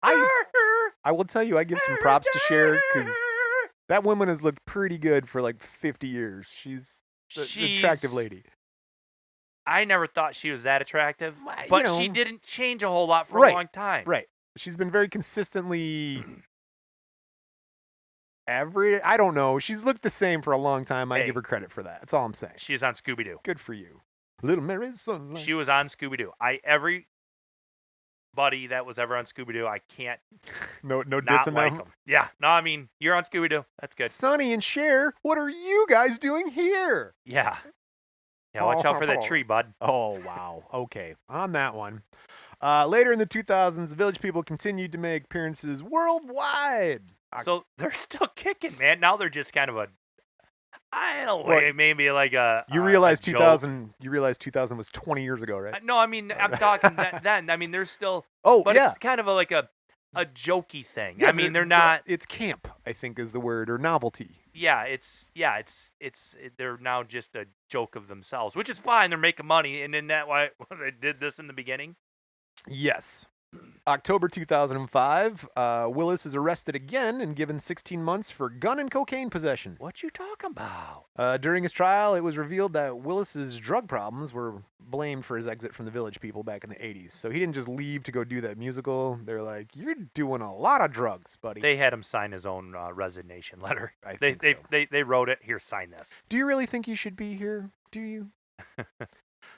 S2: love you.
S1: I will tell you, I give some props to Cher because that woman has looked pretty good for like 50 years. She's an attractive lady.
S2: I never thought she was that attractive, but she didn't change a whole lot for a long time.
S1: Right. She's been very consistently average. I don't know. She's looked the same for a long time. I give her credit for that. That's all I'm saying.
S2: She's on Scooby-Doo.
S1: Good for you. Little Mary's Sunlight.
S2: She was on Scooby-Doo. Everybody that was ever on Scooby-Doo, I can't
S1: no dissing
S2: like
S1: them.
S2: Yeah. No, I mean, you're on Scooby-Doo. That's good.
S1: Sonny and Cher, what are you guys doing here?
S2: Yeah. Yeah, watch out for that tree, bud.
S1: Oh, wow. Okay. On that one. Later in the 2000s, the Village People continued to make appearances worldwide.
S2: So they're still kicking, man. Now they're just kind of maybe like a.
S1: You realize 2000. You realize 2000 was 20 years ago, right?
S2: No, I mean I'm talking then. I mean they're still.
S1: Oh,
S2: but
S1: yeah.
S2: It's kind of like a jokey thing.
S1: Yeah,
S2: I mean they're not.
S1: It's camp, I think, is the word, or novelty.
S2: Yeah, they're now just a joke of themselves, which is fine. They're making money, and isn't that why they did this in the beginning?
S1: Yes. October 2005, Willis is arrested again and given 16 months for gun and cocaine possession.
S2: What you talking about?
S1: During his trial, it was revealed that Willis's drug problems were blamed for his exit from the Village People back in the 80s. So he didn't just leave to go do that musical. They're like, you're doing a lot of drugs, buddy.
S2: They had him sign his own resignation letter. They wrote it. Here, sign this.
S1: Do you really think you should be here? Do you?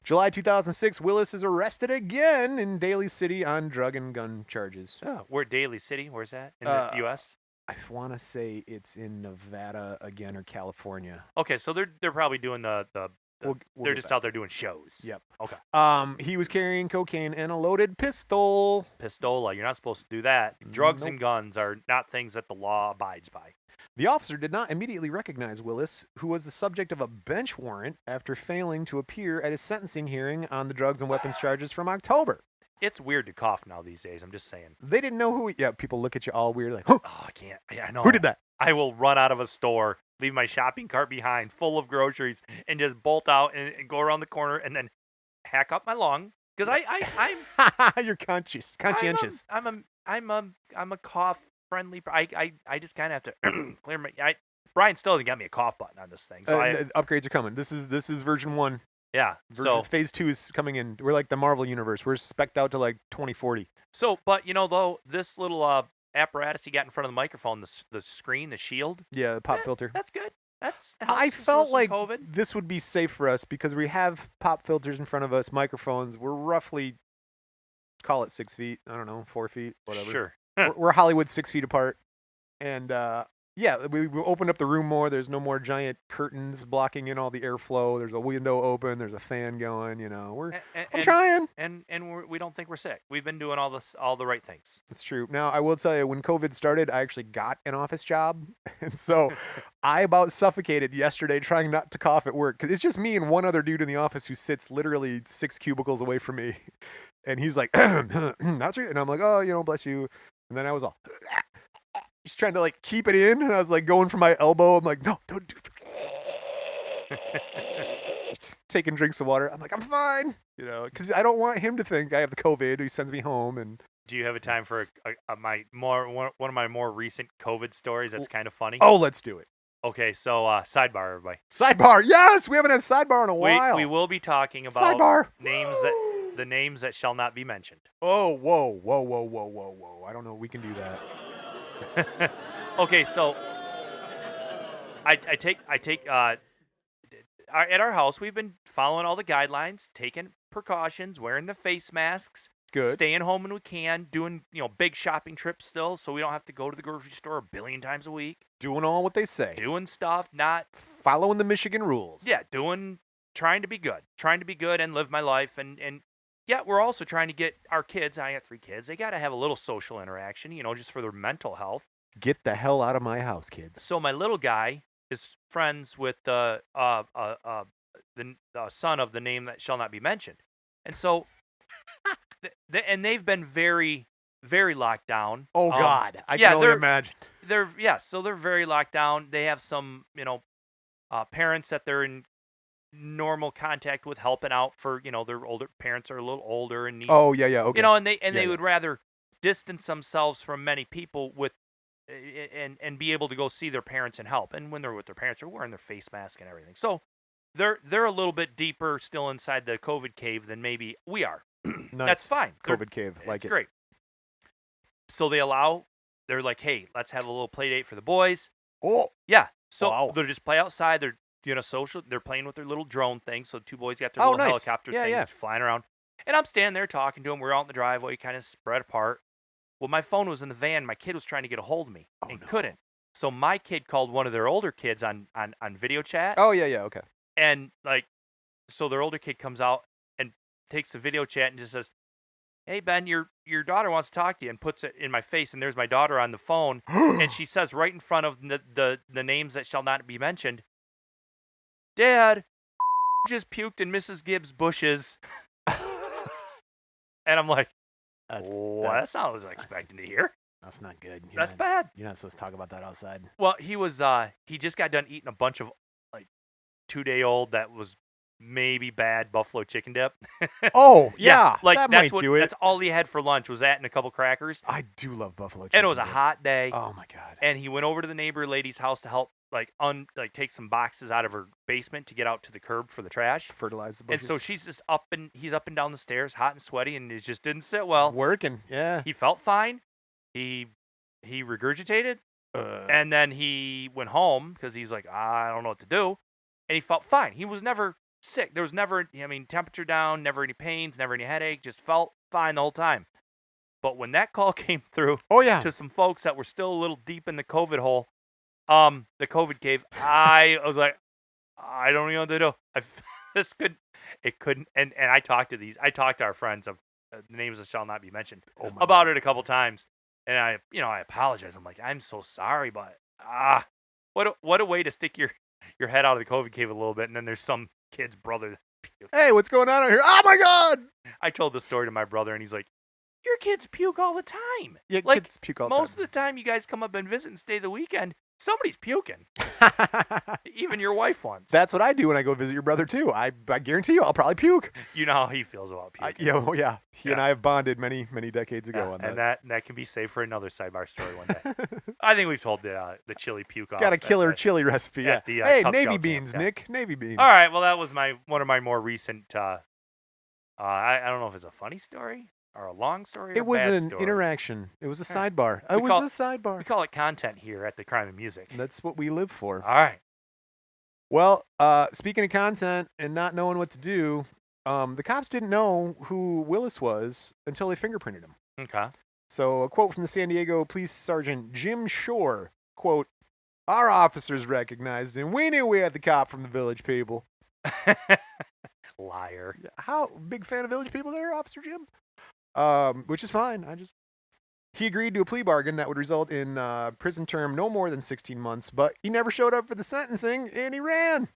S1: July 2006, Willis is arrested again in Daly City on drug and gun charges.
S2: Oh, we're Daly City. Where's that? In the U.S.?
S1: I want to say it's in Nevada again or California.
S2: Okay, so they're probably doing they're just out there doing shows.
S1: Yep.
S2: Okay.
S1: He was carrying cocaine and a loaded pistol.
S2: Pistola. You're not supposed to do that. Drugs and guns are not things that the law abides by.
S1: The officer did not immediately recognize Willis, who was the subject of a bench warrant after failing to appear at his sentencing hearing on the drugs and weapons charges from October.
S2: It's weird to cough now these days. I'm just saying.
S1: They didn't know who. Yeah, people look at you all weird, like, huh,
S2: Oh, I can't. I know.
S1: who did that?
S2: I will run out of a store, leave my shopping cart behind, full of groceries, and just bolt out and go around the corner and then hack up my lung because I'm
S1: You're conscientious.
S2: I'm a cough friendly. I just kind of have to clear my. Brian still hasn't got me a cough button on this thing, so
S1: The upgrades are coming. This is version 1.
S2: yeah. So
S1: phase 2 is coming in. We're like the Marvel universe. We're spec'd out to like 2040.
S2: but though this little apparatus you got in front of the microphone, the screen, the shield.
S1: Yeah, the pop filter.
S2: That's good. That's
S1: I felt like
S2: COVID.
S1: this would be safe for us because we have pop filters in front of us, microphones. We're roughly, call it 6 feet. I don't know, 4 feet, whatever.
S2: Sure.
S1: We're Hollywood 6 feet apart. And yeah, we opened up the room more. There's no more giant curtains blocking in all the airflow. There's a window open. There's a fan going. I'm trying.
S2: And we don't think we're sick. We've been doing all the right things.
S1: It's true. Now, I will tell you, when COVID started, I actually got an office job. And so I about suffocated yesterday trying not to cough at work. Because it's just me and one other dude in the office who sits literally 6 cubicles away from me. And he's like, that's right. And I'm like, oh, bless you. And then I was all, just trying to like keep it in. And I was like going for my elbow. I'm like, no, don't do taking drinks of water. I'm like, I'm fine. Because I don't want him to think I have the COVID. He sends me home. And
S2: do you have a time for one of my more recent COVID stories that's kind of funny?
S1: Oh, let's do it.
S2: Okay, so sidebar, everybody.
S1: Sidebar, yes, we haven't had sidebar in a while.
S2: We will be talking about
S1: sidebar
S2: the names that shall not be mentioned.
S1: Oh, whoa! I don't know. We can do that.
S2: Okay, so I take at our house we've been following all the guidelines, taking precautions, wearing the face masks.
S1: Good.
S2: Staying home when we can, doing big shopping trips still, so we don't have to go to the grocery store a billion times a week.
S1: Doing all what they say.
S2: Doing stuff, not
S1: following the Michigan rules.
S2: Yeah, trying to be good and live my life, and yeah, we're also trying to get our kids. I have 3 kids. They got to have a little social interaction, just for their mental health.
S1: Get the hell out of my house, kids.
S2: So my little guy is friends with the son of the name that shall not be mentioned, and so. And they've been very, very locked down.
S1: Oh God, I can only imagine.
S2: So they're very locked down. They have some, parents that they're in normal contact with, helping out for, their older parents are a little older and need.
S1: Oh yeah, okay.
S2: They would rather distance themselves from many people and be able to go see their parents and help. And when they're with their parents, they're wearing their face mask and everything. So they're a little bit deeper still inside the COVID cave than maybe we are.
S1: Nice.
S2: That's fine.
S1: COVID cave, like it.
S2: Great. So they're like, hey, let's have a little play date for the boys.
S1: Oh.
S2: Yeah. So
S1: wow.
S2: They'll just play outside. They're social. They're playing with their little drone thing. So the 2 boys got their little helicopter thing flying around. And I'm standing there talking to them. We're out in the driveway, kind of spread apart. Well, my phone was in the van. My kid was trying to get a hold of me and couldn't. So my kid called one of their older kids on video chat.
S1: Oh, yeah, okay.
S2: And so their older kid comes out and takes the video chat and just says, hey, Ben, your daughter wants to talk to you, and puts it in my face, and there's my daughter on the phone, and she says right in front of the names that shall not be mentioned, Dad, just puked in Mrs. Gibbs' bushes. And I'm like, that's not what I was expecting to hear.
S1: That's not good.
S2: That's bad.
S1: You're not supposed to talk about that outside.
S2: Well, he just got done eating a bunch of 2-day-old that was maybe bad buffalo chicken dip.
S1: Oh, yeah. That
S2: that's
S1: might do it.
S2: That's all he had for lunch was that and a couple crackers.
S1: I do love buffalo chicken.
S2: And it was a hot day.
S1: Oh my God.
S2: And he went over to the neighbor lady's house to help take some boxes out of her basement to get out to the curb for the trash.
S1: Fertilize the bushes.
S2: And so he's up and down the stairs, hot and sweaty, and it just didn't sit well.
S1: Working, yeah.
S2: He felt fine. He regurgitated. And then he went home because he's like, I don't know what to do. And he felt fine. He was never sick. There was never, temperature down, never any pains, never any headache, just felt fine the whole time. But when that call came through to some folks that were still a little deep in the COVID hole, the COVID cave, I was like, I don't even know what to do. It couldn't, and I talked to our friends of the names that shall not be mentioned about it a couple times. And I apologize. I'm like, I'm so sorry, but what a way to stick your head out of the COVID cave a little bit, and then there's some kid's brother puke.
S1: Hey, what's going on out here? Oh my God!
S2: I told the story to my brother, and he's like, "Your kids puke all the time.
S1: Yeah,
S2: Like
S1: kids puke all the
S2: most
S1: time.
S2: of the time, you guys come up and visit and stay the weekend. Somebody's puking. Even your wife once.
S1: That's what I do when I go visit your brother too. I guarantee you, I'll probably puke.
S2: You know how he feels about puking.
S1: Yeah. He and
S2: Yeah.
S1: I have bonded many decades ago
S2: Yeah,
S1: on
S2: and
S1: that.
S2: that can be saved for another sidebar story one day. I think we've told the chili puke off.
S1: Got a killer
S2: at
S1: chili recipe. Yeah.
S2: at the,
S1: Hey,
S2: Cub
S1: Navy
S2: Scout camp,
S1: beans,
S2: yeah.
S1: Nick. Navy beans.
S2: All right, well that was one of my more recent. I don't know if it's a funny story or a long story. Or
S1: It was
S2: bad
S1: an
S2: story.
S1: interaction. It was a
S2: All right.
S1: sidebar. It
S2: We
S1: was
S2: call-
S1: a sidebar.
S2: We call it content here at the Crime and Music.
S1: That's what we live for.
S2: All right.
S1: Well, speaking of content and not knowing what to do, the cops didn't know who Willis was until they fingerprinted him.
S2: Okay.
S1: So a quote from the San Diego Police Sergeant Jim Shore, quote, "Our officers recognized him. We knew we had the cop from the Village People."
S2: Liar.
S1: How big fan of Village People there, Officer Jim? Which is fine. He agreed to a plea bargain that would result in prison term no more than 16 months, but he never showed up for the sentencing and he ran.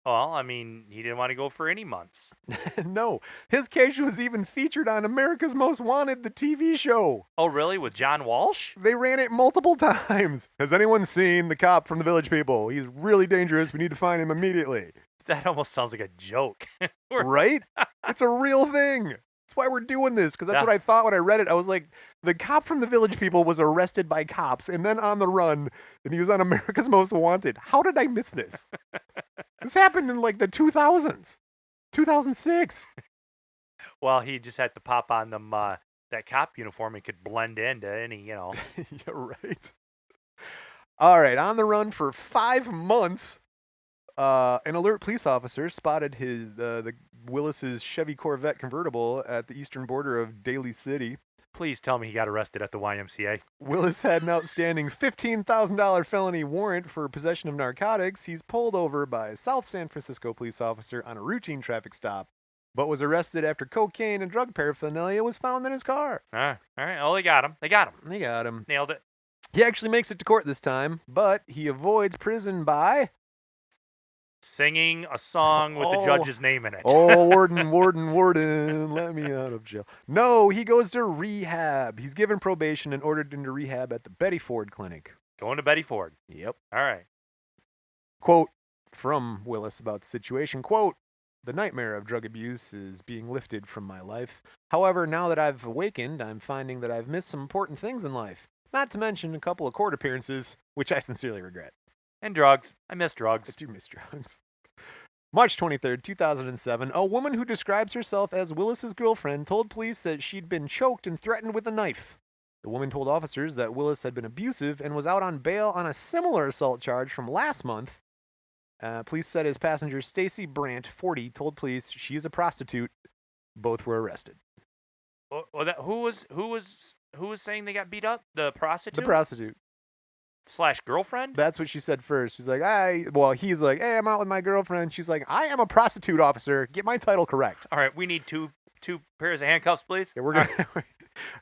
S2: Well, I mean, he didn't want to go for any months.
S1: No, his case was even featured on America's Most Wanted, the TV show.
S2: Oh, really? With John Walsh?
S1: They ran it multiple times. Has anyone seen the cop from the Village People? He's really dangerous. We need to find him immediately.
S2: That almost sounds like a joke.
S1: Right? It's a real thing. That's why we're doing this, because that's
S2: Yeah.
S1: what I thought when I read it. I was like, the cop from the Village People was arrested by cops and then on the run, and he was on America's Most Wanted. How did I miss this? This happened in like the 2000s, 2006.
S2: Well, he just had to pop on them that cop uniform and could blend into any,
S1: You're right. All right, on the run for 5 months. An alert police officer spotted the Willis's Chevy Corvette convertible at the eastern border of Daly City.
S2: Please tell me he got arrested at the YMCA.
S1: Willis had an outstanding $15,000 felony warrant for possession of narcotics. He's pulled over by a South San Francisco police officer on a routine traffic stop, but was arrested after cocaine and drug paraphernalia was found in his car.
S2: All right. Oh, they got him. They got him.
S1: They got him.
S2: Nailed it.
S1: He actually makes it to court this time, but he avoids prison by...
S2: Singing a song with the judge's name in it.
S1: Oh, warden, let me out of jail. No, he goes to rehab. He's given probation and ordered into rehab at the Betty Ford Clinic.
S2: Going to Betty Ford.
S1: Yep.
S2: All right.
S1: Quote from Willis about the situation, quote, "The nightmare of drug abuse is being lifted from my life. However, now that I've awakened, I'm finding that I've missed some important things in life. Not to mention a couple of court appearances, which I sincerely regret."
S2: And drugs. I miss
S1: I
S2: drugs.
S1: do miss drugs. March 23rd, 2007, a woman who describes herself as Willis's girlfriend told police that she'd been choked and threatened with a knife. The woman told officers that Willis had been abusive and was out on bail on a similar assault charge from last month. Police said his passenger, Stacy Brandt, 40, told police she is a prostitute. Both were arrested.
S2: Who was saying they got beat up? The prostitute?
S1: The prostitute.
S2: / girlfriend?
S1: That's what she said first. She's like, he's like, hey, I'm out with my girlfriend. She's like, I am a prostitute, officer. Get my title correct.
S2: All right, we need two pairs of handcuffs, please.
S1: Yeah, we're gonna.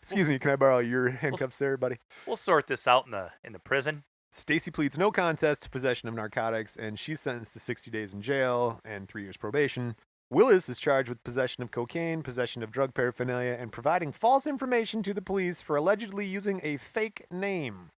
S1: Excuse me, can I borrow your handcuffs there, buddy?
S2: We'll sort this out in the prison.
S1: Stacy pleads no contest to possession of narcotics, and she's sentenced to 60 days in jail and 3 years probation. Willis is charged with possession of cocaine, possession of drug paraphernalia, and providing false information to the police for allegedly using a fake name.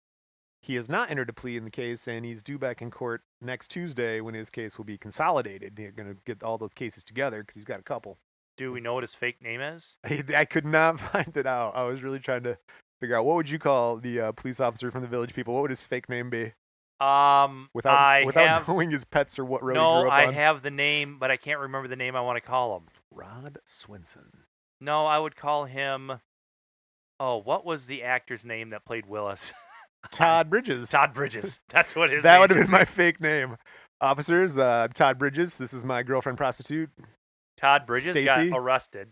S1: He has not entered a plea in the case, and he's due back in court next Tuesday when his case will be consolidated. They're going to get all those cases together because he's got a couple.
S2: Do we know what his fake name is?
S1: I could not find it out. I was really trying to figure out, what would you call the police officer from the Village People? What would his fake name be? Without knowing his pets or what road he grew up on.
S2: No, I have the name, but I can't remember the name I want to call him.
S1: Rod Swinson.
S2: No, I would call him... Oh, what was the actor's name that played Willis?
S1: Todd Bridges.
S2: Todd Bridges. That's what his
S1: That
S2: name
S1: would have
S2: should
S1: been my fake name. Officers, Todd Bridges. This is my girlfriend prostitute.
S2: Todd Bridges
S1: Stacy?
S2: got arrested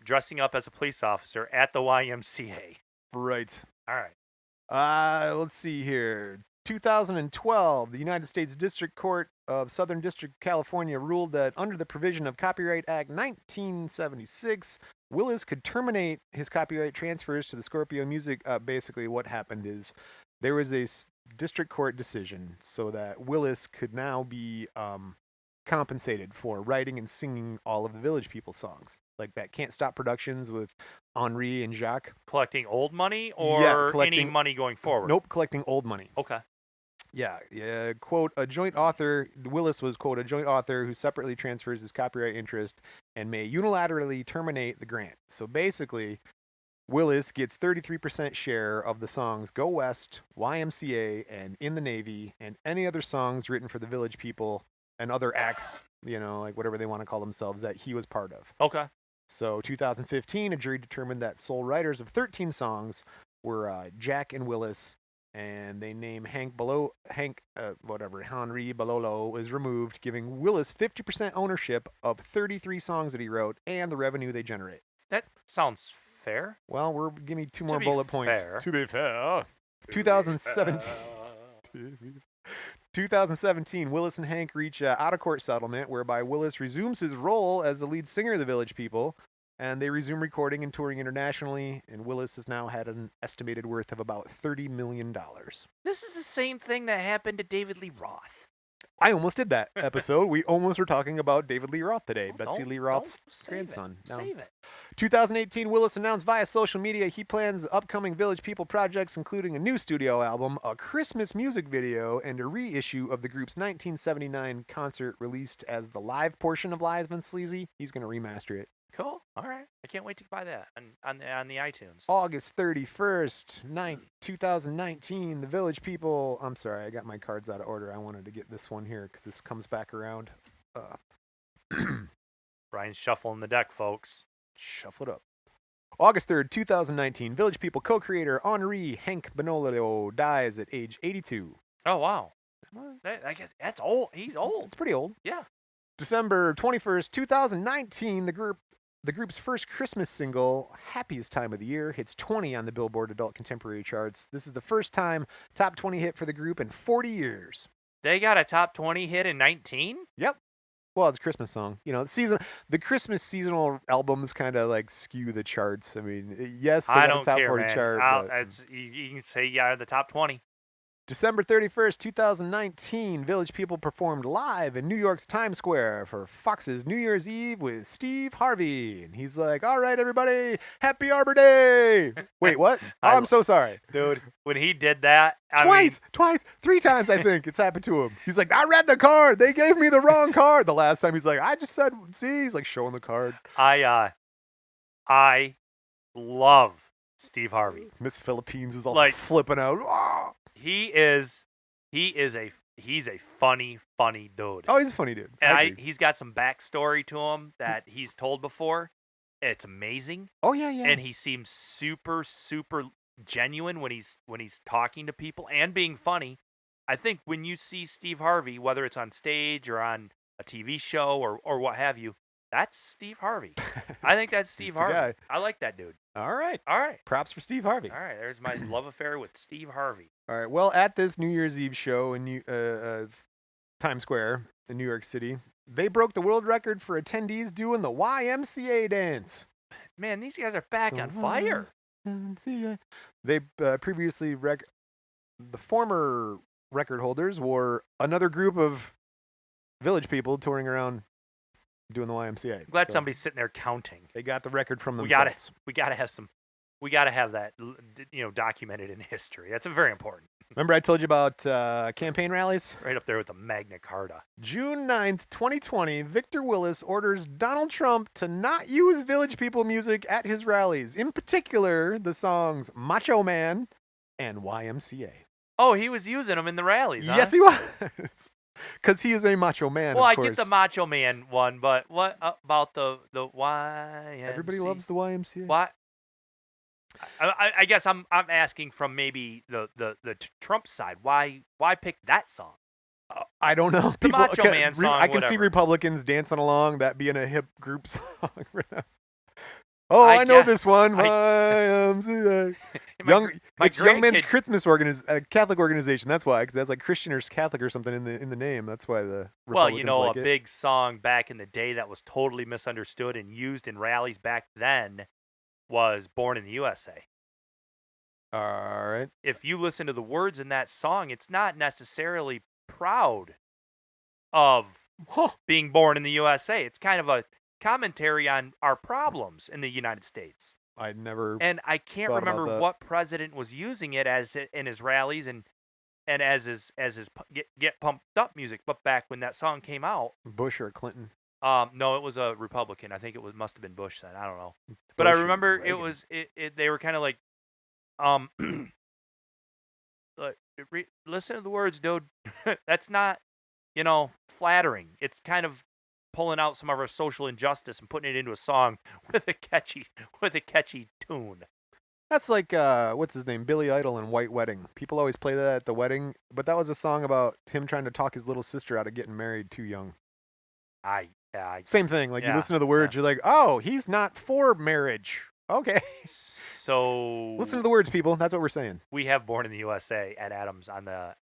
S2: dressing up as a police officer at the YMCA.
S1: Right.
S2: All right.
S1: Let's see here. 2012, the United States District Court of Southern District, California ruled that under the provision of Copyright Act 1976, Willis could terminate his copyright transfers to the Scorpio Music. Basically, what happened is there was a district court decision so that Willis could now be compensated for writing and singing all of the Village People songs, like that Can't Stop Productions with Henri and Jacques.
S2: Collecting old money
S1: Yeah,
S2: or any
S1: collecting.
S2: money going forward?
S1: Nope, collecting old money.
S2: Okay.
S1: Yeah. Quote, a joint author, Willis was, quote, a joint author who separately transfers his copyright interest and may unilaterally terminate the grant. So basically, Willis gets 33% share of the songs Go West, YMCA, and In the Navy, and any other songs written for the Village People and other acts, like whatever they want to call themselves, that he was part of.
S2: Okay.
S1: So 2015, a jury determined that sole writers of 13 songs were Jack and Willis, and they named Henri Belolo is removed, giving Willis 50% ownership of 33 songs that he wrote and the revenue they generate.
S2: That sounds fair.
S1: Well, give me two more
S2: be
S1: bullet points.
S2: fair.
S1: To be fair. 2017. 2017, Willis and Hank reach an out-of-court settlement whereby Willis resumes his role as the lead singer of the Village People, and they resume recording and touring internationally, and Willis has now had an estimated worth of about $30 million.
S2: This is the same thing that happened to David Lee Roth.
S1: I almost did that episode. We almost were talking about David Lee Roth today,
S2: Well,
S1: Betsy
S2: don't-
S1: Lee Roth's
S2: don't
S1: grandson. No.
S2: Save it.
S1: 2018, Willis announced via social media he plans upcoming Village People projects, including a new studio album, a Christmas music video, and a reissue of the group's 1979 concert released as the live portion of Live and Sleazy. He's going to remaster it.
S2: Cool. All right. I can't wait to buy that on the iTunes.
S1: August 31st, 2019, the Village People... I'm sorry, I got my cards out of order. I wanted to get this one here because this comes back around.
S2: Brian's shuffling the deck, folks.
S1: Shuffle it up. August 3rd, 2019, Village People co-creator Henri Belolo dies at age 82.
S2: Oh, wow. That's old. He's old.
S1: It's pretty old.
S2: Yeah.
S1: December 21st, 2019, the group's first Christmas single, Happiest Time of the Year, hits 20 on the Billboard Adult Contemporary charts. This is the first time top 20 hit for the group in 40 years.
S2: They got a top 20 hit in 19?
S1: Yep. Well, it's a Christmas song. The Christmas seasonal albums kind of like skew the charts. I mean, yes, they
S2: I
S1: got
S2: don't
S1: a top
S2: care,
S1: 40
S2: man.
S1: chart. But...
S2: You can say the top 20.
S1: December 31st, 2019, Village People performed live in New York's Times Square for Fox's New Year's Eve with Steve Harvey. And he's like, all right, everybody, happy Arbor Day. Wait, what? Oh, I'm so sorry.
S2: Dude, when he did that,
S1: Twice, 3 times, I think it's happened to him. He's like, I read the card. They gave me the wrong card. The last time he's like, I just said, see, he's like showing the card.
S2: I love Steve Harvey.
S1: Miss Philippines is all
S2: Like,
S1: flipping out. Oh.
S2: He's a funny dude.
S1: Oh, he's a funny dude.
S2: And he's got some backstory to him that he's told before. It's amazing.
S1: Oh yeah.
S2: And he seems super genuine when he's talking to people and being funny. I think when you see Steve Harvey, whether it's on stage or on a TV show or what have you, that's Steve Harvey. I think that's Steve Harvey.
S1: Guy.
S2: I like that dude.
S1: All right. Props for Steve Harvey.
S2: All right. There's my love affair with Steve Harvey.
S1: All right. Well, at this New Year's Eve show in Times Square in New York City, they broke the world record for attendees doing the YMCA dance.
S2: Man, these guys are back on fire.
S1: They previously the former record holders were another group of Village People touring around doing the YMCA.
S2: I'm glad somebody's sitting there counting.
S1: They got the record from themselves.
S2: We gotta have that, documented in history. That's very important.
S1: Remember I told you about campaign rallies?
S2: Right up there with the Magna Carta.
S1: June 9th, 2020, Victor Willis orders Donald Trump to not use Village People music at his rallies. In particular, the songs Macho Man and YMCA.
S2: Oh, he was using them in the rallies, huh?
S1: Yes, he was. Because he is a macho man,
S2: well,
S1: of
S2: I
S1: course.
S2: get the Macho Man one, but what about the YMCA?
S1: Everybody loves the YMCA.
S2: Why? I guess I'm asking from maybe the Trump side. Why pick that song?
S1: I don't know.
S2: The Macho Man song.
S1: I can see Republicans dancing along, that being a hip group song. I know this one. YMCA. Young Men's Christmas Catholic organization. That's why, because that's like Christian or Catholic or something in the name. That's why the Republicans like it.
S2: Big song back in the day that was totally misunderstood and used in rallies back then was "Born in the USA."
S1: All right.
S2: If you listen to the words in that song, it's not necessarily proud of
S1: Huh.
S2: being born in the USA. It's kind of a commentary on our problems in the United States.
S1: I never
S2: And I can't
S1: thought about
S2: remember
S1: that.
S2: what president was using it as in his rallies and as his get pumped up music. But back when that song came out,
S1: Bush or Clinton?
S2: no, it was a Republican. I think it must have been Bush then. I don't know. But I
S1: Bush or
S2: remember it
S1: Reagan?
S2: was they were kind of like um listen to the words, dude. That's not, flattering. It's kind of pulling out some of our social injustice and putting it into a song with a catchy tune.
S1: That's like what's his name? Billy Idol in White Wedding. People always play that at the wedding, but that was a song about him trying to talk his little sister out of getting married too young. Same thing. Like you
S2: Yeah,
S1: listen to the words, you're like, oh, he's not for marriage. Okay.
S2: So
S1: Listen to the words, people. That's what we're saying.
S2: we have "Born in the USA" at Adams on the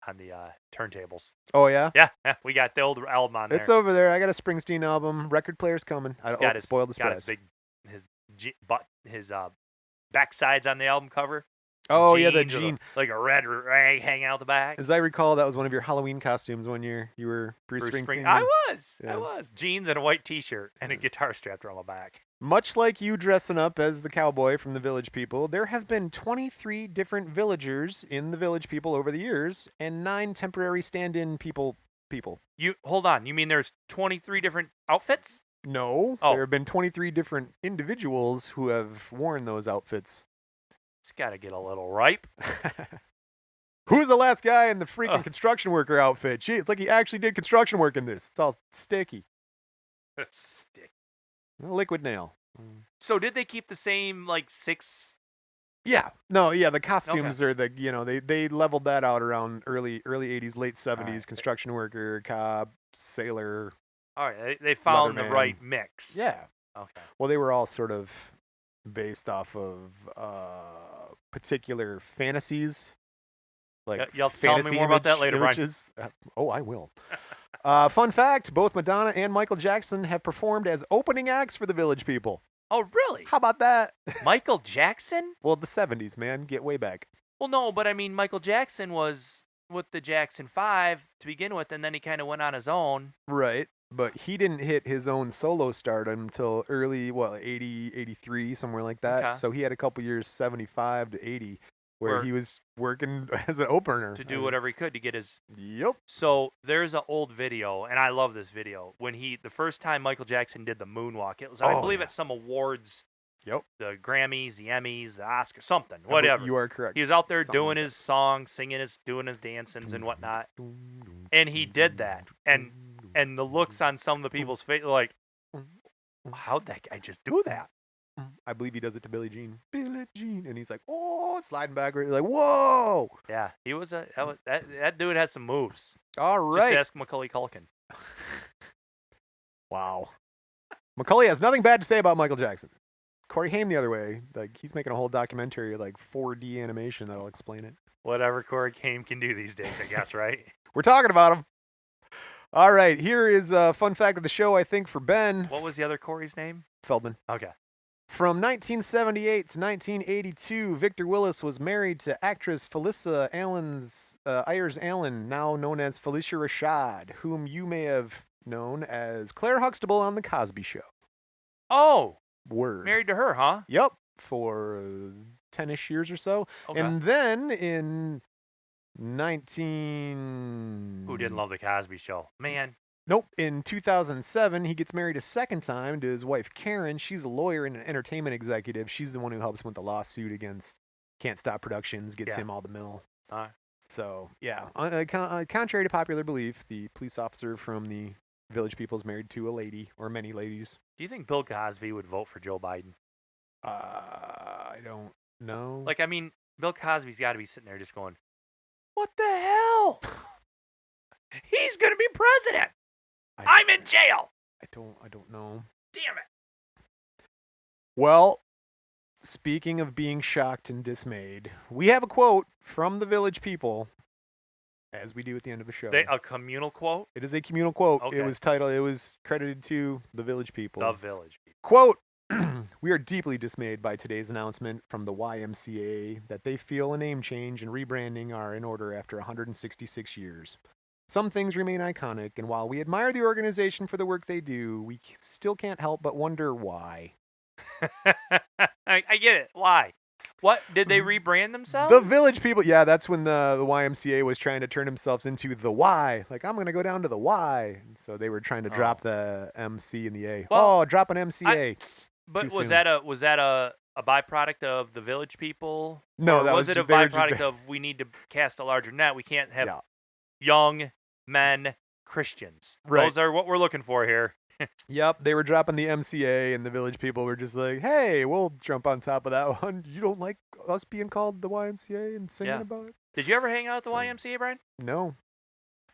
S2: turntables.
S1: Oh yeah.
S2: Yeah, we got the old album on there.
S1: It's over there. I got a Springsteen album. Record player's coming. Spoiled the
S2: got
S1: surprise.
S2: his backsides on the album cover.
S1: Oh yeah, the
S2: Jeans with
S1: jean.
S2: like a red rag hanging out the back.
S1: As I recall, that was one of your Halloween costumes when you were Bruce Springsteen.
S2: I was.
S1: Yeah.
S2: Jeans and a white T-shirt and a guitar strapped around my back.
S1: Much like you dressing up as the cowboy from the Village People, there have been 23 different villagers in the Village People over the years, and 9 temporary stand-in people.
S2: You hold on. You mean there's 23 different outfits?
S1: No,
S2: Oh.
S1: there have been 23 different individuals who have worn those outfits.
S2: It's got to get a little ripe.
S1: Who's the last guy in the freaking construction worker outfit? Gee, it's like he actually did construction work in this. It's all sticky.
S2: Stick.
S1: Liquid nail.
S2: So did they keep the same like 6?
S1: Yeah. No, yeah, the costumes are they leveled that out around early 80s, late 70s,
S2: right.
S1: construction worker, cop, sailor.
S2: All right, they found the
S1: Leatherman.
S2: right mix.
S1: Yeah.
S2: Okay.
S1: Well, they were all sort of based off of particular fantasies. Like
S2: You'll tell me more about that later, Brian.
S1: images. I will. Fun fact, both Madonna and Michael Jackson have performed as opening acts for the Village People.
S2: Oh, really?
S1: How about that?
S2: Michael Jackson?
S1: Well, the 70s, man. Get way back.
S2: Well, no, but I mean, Michael Jackson was with the Jackson 5 to begin with, and then he kind of went on his own.
S1: Right. But he didn't hit his own solo stardom until early, 80, 83, somewhere like that.
S2: Okay.
S1: So he had a couple years, 75 to 80, where
S2: Where-
S1: he was working as an opener.
S2: To do whatever he could to get his.
S1: Yep.
S2: So there's an old video, and I love this video. When the first time Michael Jackson did the moonwalk, it was, I believe, at some awards.
S1: Yep.
S2: The Grammys, the Emmys, the Oscars, something, whatever.
S1: You are correct.
S2: He was out there
S1: Something
S2: doing
S1: like
S2: his song, singing doing his dancings and whatnot. And he did that. And the looks on some of the people's face, like, how'd that guy just do that?
S1: I believe he does it to Billie Jean. Billie Jean. And he's like, oh, sliding backward. Like, whoa.
S2: Yeah, he was that dude has some moves.
S1: All right.
S2: Just ask Macaulay Culkin.
S1: Wow. Macaulay has nothing bad to say about Michael Jackson. Corey Haim the other way, like he's making a whole documentary, like 4D animation that'll explain it.
S2: Whatever Corey Haim can do these days, I guess, right?
S1: We're talking about him. All right, here is a fun fact of the show, I think, for Ben.
S2: What was the other Corey's name?
S1: Feldman.
S2: Okay.
S1: From 1978 to 1982, Victor Willis was married to actress Felicia Ayers Allen, now known as Felicia Rashad, whom you may have known as Claire Huxtable on The Cosby Show.
S2: Oh,
S1: Word.
S2: married to her, huh?
S1: Yep, for 10-ish years or so.
S2: Okay.
S1: And then in 19...
S2: Who didn't love The Cosby Show? Man.
S1: Nope. In 2007, he gets married a second time to his wife, Karen. She's a lawyer and an entertainment executive. She's the one who helps him with the lawsuit against Can't Stop Productions, gets him all the mill. So, yeah. Contrary to popular belief, the police officer from the Village People is married to a lady, or many ladies.
S2: Do you think Bill Cosby would vote for Joe Biden?
S1: I don't know.
S2: Like, I mean, Bill Cosby's got to be sitting there just going, what the hell? He's going to be president. I'm in jail.
S1: I don't know.
S2: Damn it.
S1: Well, speaking of being shocked and dismayed, we have a quote from the Village People, as we do at the end of a show.
S2: A communal quote?
S1: It is a communal quote.
S2: Okay.
S1: It was credited to the Village People.
S2: The Village People.
S1: Quote, we are deeply dismayed by today's announcement from the YMCA that they feel a name change and rebranding are in order after 166 years. Some things remain iconic, and while we admire the organization for the work they do, we still can't help but wonder why.
S2: I get it. Why? What did they rebrand themselves?
S1: The Village People, yeah, that's when the YMCA was trying to turn themselves into the Y. Like, I'm gonna go down to the Y. And so they were trying to drop the MC and the A.
S2: Well,
S1: Drop an MCA.
S2: But was that a byproduct of the Village People?
S1: No,
S2: or
S1: that
S2: was
S1: was
S2: it a
S1: they were just-
S2: byproduct of we need to cast a larger net? We can't have
S1: Yeah.
S2: young men Christians.
S1: Right.
S2: Those are what we're looking for here.
S1: Yep, they were dropping the MCA, and the Village People were just like, "Hey, we'll jump on top of that one. You don't like us being called the YMCA and singing about it?"
S2: Did you ever hang out at the
S1: So-
S2: YMCA, Brian?
S1: No,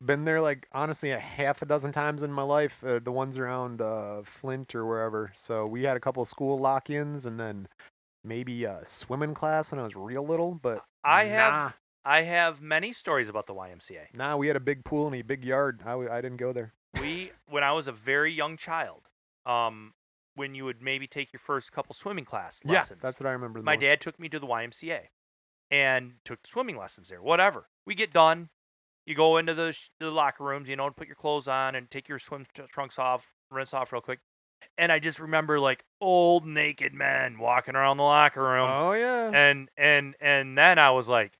S1: been there like honestly a half a dozen times in my life. The ones around Flint or wherever. So we had a couple of school lock-ins, and then maybe a swimming class when I was real little. But
S2: I have many stories about the YMCA.
S1: Nah, we had a big pool and a big yard. I didn't go there.
S2: When I was a very young child, when you would maybe take your first couple swimming class lessons.
S1: Yeah, that's what I remember.
S2: My dad took me to the YMCA and took swimming lessons there. Whatever. We get done. You go into the locker rooms, put your clothes on and take your swim trunks off, rinse off real quick. And I just remember like old naked men walking around the locker room.
S1: Oh yeah.
S2: And then I was like,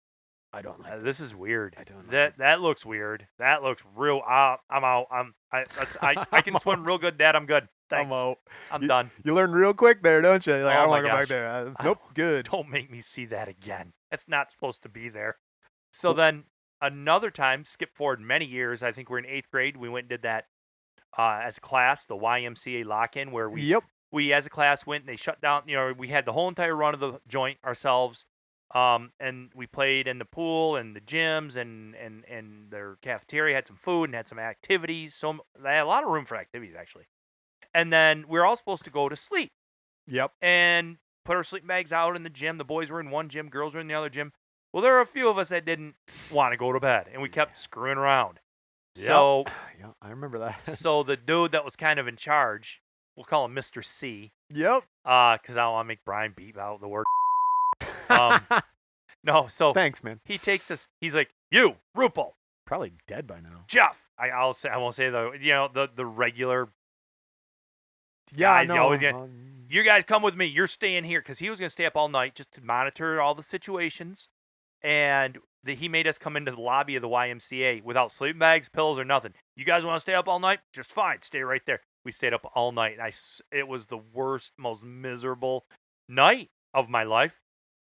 S1: I don't like
S2: this is weird.
S1: I don't like
S2: That looks weird. That looks real. I'm out. I can swim real good, Dad. I'm good. Thanks.
S1: I'm out.
S2: I'm done.
S1: You learn real quick there, don't you? You're like,
S2: Oh
S1: I don't
S2: my
S1: want to go back
S2: gosh.
S1: there. Nope, good.
S2: Don't make me see that again. It's not supposed to be there. So then another time, skip forward many years. I think we're in 8th grade. We went and did that as a class, the YMCA lock-in, where we as a class went and they shut down. We had the whole entire run of the joint ourselves. And we played in the pool and the gyms and their cafeteria had some food and had some activities. So they had a lot of room for activities actually. And then we were all supposed to go to sleep.
S1: Yep.
S2: And put our sleeping bags out in the gym. The boys were in one gym, girls were in the other gym. Well, there were a few of us that didn't want to go to bed, and we kept screwing around.
S1: Yep.
S2: So
S1: yeah, I remember that.
S2: so the dude that was kind of in charge, we'll call him Mr. C.
S1: Yep.
S2: Because I don't want to make Brian beep out the word. No, so
S1: Thanks, man.
S2: he takes us. He's like, "You, Rupel,
S1: Probably dead by now.
S2: Jeff." I won't say the regular.
S1: Yeah,
S2: guys, you always get- You guys come with me. You're staying here because he was gonna stay up all night just to monitor all the situations, and he made us come into the lobby of the YMCA without sleeping bags, pillows, or nothing. You guys want to stay up all night? Just fine. Stay right there. We stayed up all night. And it was the worst, most miserable night of my life.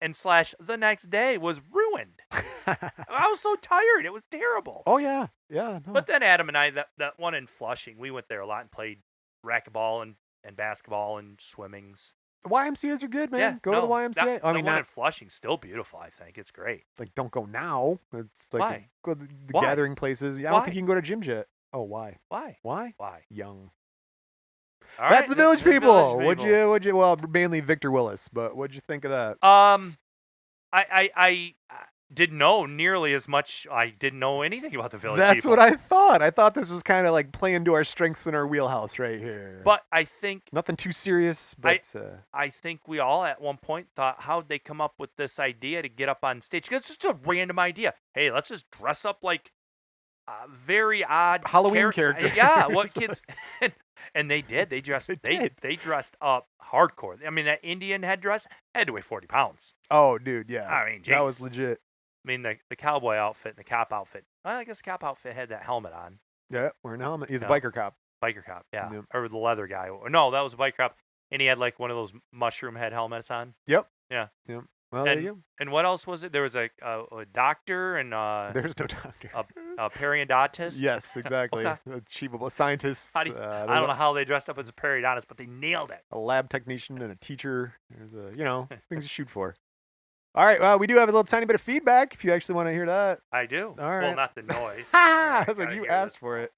S2: And / the next day was ruined. I was so tired. It was terrible.
S1: Oh yeah, yeah. No.
S2: But then Adam and I, that one in Flushing, we went there a lot and played racquetball and basketball and swimmings.
S1: YMCA's are good, man.
S2: Yeah,
S1: Go to the YMCA.
S2: The one in Flushing's still beautiful. I think it's great.
S1: like don't go now. It's like
S2: Why?
S1: go to the
S2: Why?
S1: gathering places. Yeah, I
S2: Why?
S1: don't think you can go to gyms yet. Oh, why?
S2: Why?
S1: Why?
S2: Why?
S1: Young.
S2: All
S1: That's
S2: right,
S1: the Village People.
S2: Village
S1: What'd you? Well, mainly Victor Willis, but what'd you think of that?
S2: I didn't know nearly as much. I didn't know anything about the Village
S1: That's
S2: People.
S1: what I thought. I thought this was kind of like playing to our strengths in our wheelhouse right here.
S2: But I think
S1: nothing too serious. But
S2: I think we all at one point thought, how'd they come up with this idea to get up on stage? Because it's just a random idea. Hey, let's just dress up like very odd
S1: Halloween characters.
S2: Yeah, what kids? And they did. They dressed.
S1: They
S2: They dressed up hardcore. I mean, that Indian headdress had to weigh 40 pounds.
S1: Oh, dude, yeah.
S2: I mean,
S1: that was
S2: jeez.
S1: legit.
S2: I mean, the cowboy outfit and the cop outfit. Well, I guess the cop outfit had that helmet on.
S1: Yeah, wearing a helmet. He's a
S2: Yeah.
S1: biker cop.
S2: Biker cop, yeah.
S1: Yep.
S2: Or the leather guy. No, that was a biker cop. And he had like one of those mushroom head helmets on.
S1: Yep.
S2: Yeah.
S1: Yep. Well, there you
S2: And what else was it? There was a doctor and
S1: go. There's no doctor.
S2: a periodontist.
S1: Yes, exactly.
S2: Okay.
S1: Achievable scientists.
S2: I don't know how they dressed up as a periodontist, but they nailed it.
S1: A lab technician and a teacher. There's things to shoot for. All right. Well, we do have a little tiny bit of feedback if you actually want to hear that.
S2: I do.
S1: All
S2: Well,
S1: right.
S2: not the noise.
S1: I was like,
S2: gotta
S1: you
S2: hear
S1: asked
S2: this.
S1: for it.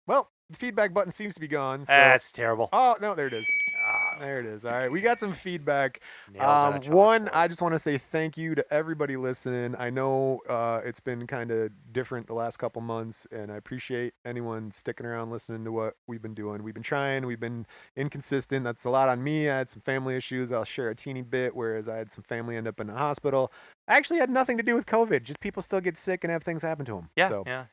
S1: Well, the feedback button seems to be gone. So.
S2: That's terrible.
S1: Oh, no, there it is.
S2: Ah,
S1: There it is. All right. We got some feedback.
S2: nails on a
S1: One,
S2: chalkboard.
S1: I just want to say thank you to everybody listening. I know it's been kind of different the last couple months, and I appreciate anyone sticking around listening to what we've been doing. We've been trying. We've been inconsistent. That's a lot on me. I had some family issues. I'll share a teeny bit, whereas I had some family end up in the hospital. I actually had nothing to do with COVID. Just people still get sick and have things happen to them.
S2: Yeah,
S1: So
S2: yeah.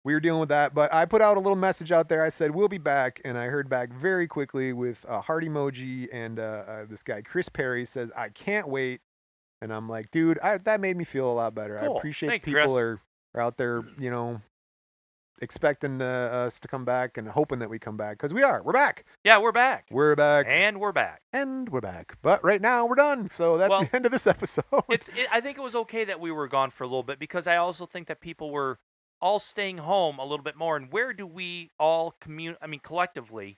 S1: we were dealing with that. But I put out a little message out there. I said, we'll be back. And I heard back very quickly with a heart emoji. And this guy, Chris Perry, says, I can't wait. And I'm like, dude, that made me feel a lot better.
S2: Cool.
S1: I appreciate
S2: Thank you,
S1: people
S2: Chris.
S1: are out there, expecting us to come back and hoping that we come back. Because we are. We're back.
S2: Yeah, we're back.
S1: We're back.
S2: And we're back.
S1: And we're back. But right now, we're done. So that's the end of this episode.
S2: I think it was okay that we were gone for a little bit because I also think that people were all staying home a little bit more. And where do we all collectively,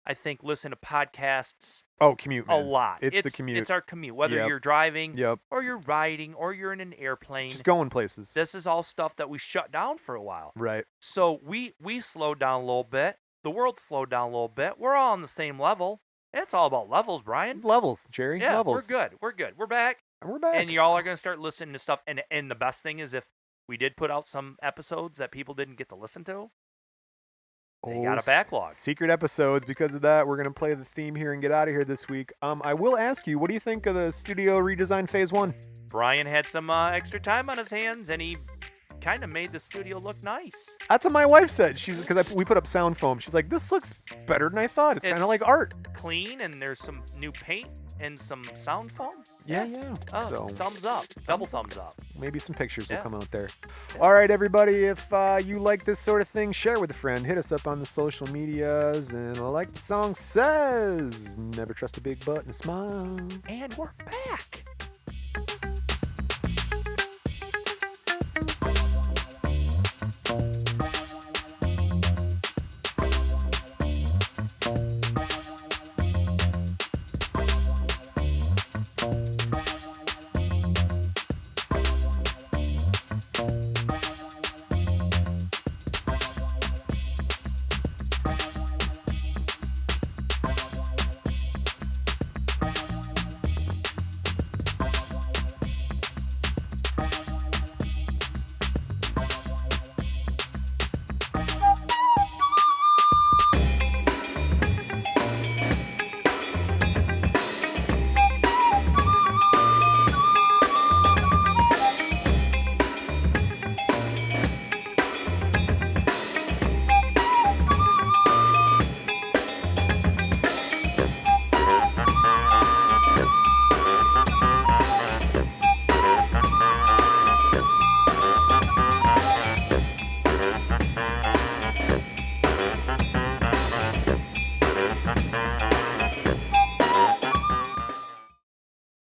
S2: I think, listen to podcasts
S1: commute,
S2: a
S1: man.
S2: lot.
S1: It's the commute.
S2: It's our commute. Whether
S1: Yep.
S2: you're driving
S1: Yep.
S2: or you're riding or you're in an airplane.
S1: Just going places.
S2: This is all stuff that we shut down for a while.
S1: Right.
S2: So we slowed down a little bit. The world slowed down a little bit. We're all on the same level. It's all about levels, Brian.
S1: Levels, Jerry.
S2: Yeah,
S1: Levels.
S2: we're good. We're good. We're back.
S1: And we're back.
S2: And y'all are going to start listening to stuff. And the best thing is if we did put out some episodes that people didn't get to listen to, they got a backlog.
S1: Secret episodes. Because of that, we're going to play the theme here and get out of here this week. I will ask you, what do you think of the studio redesign phase 1?
S2: Brian had some extra time on his hands, and he kind of made the studio look nice.
S1: That's what my wife said. Because we put up sound foam. She's like, this looks better than I thought. It's kind of like art.
S2: Clean, and there's some new paint and some sound foam.
S1: Yeah.
S2: Oh,
S1: So
S2: thumbs up. Double thumbs up.
S1: maybe some pictures will
S2: Yeah.
S1: come out there. All right, everybody. If you like this sort of thing, share with a friend. Hit us up on the social medias. And like the song says, never trust a big butt and a smile.
S2: And we're back.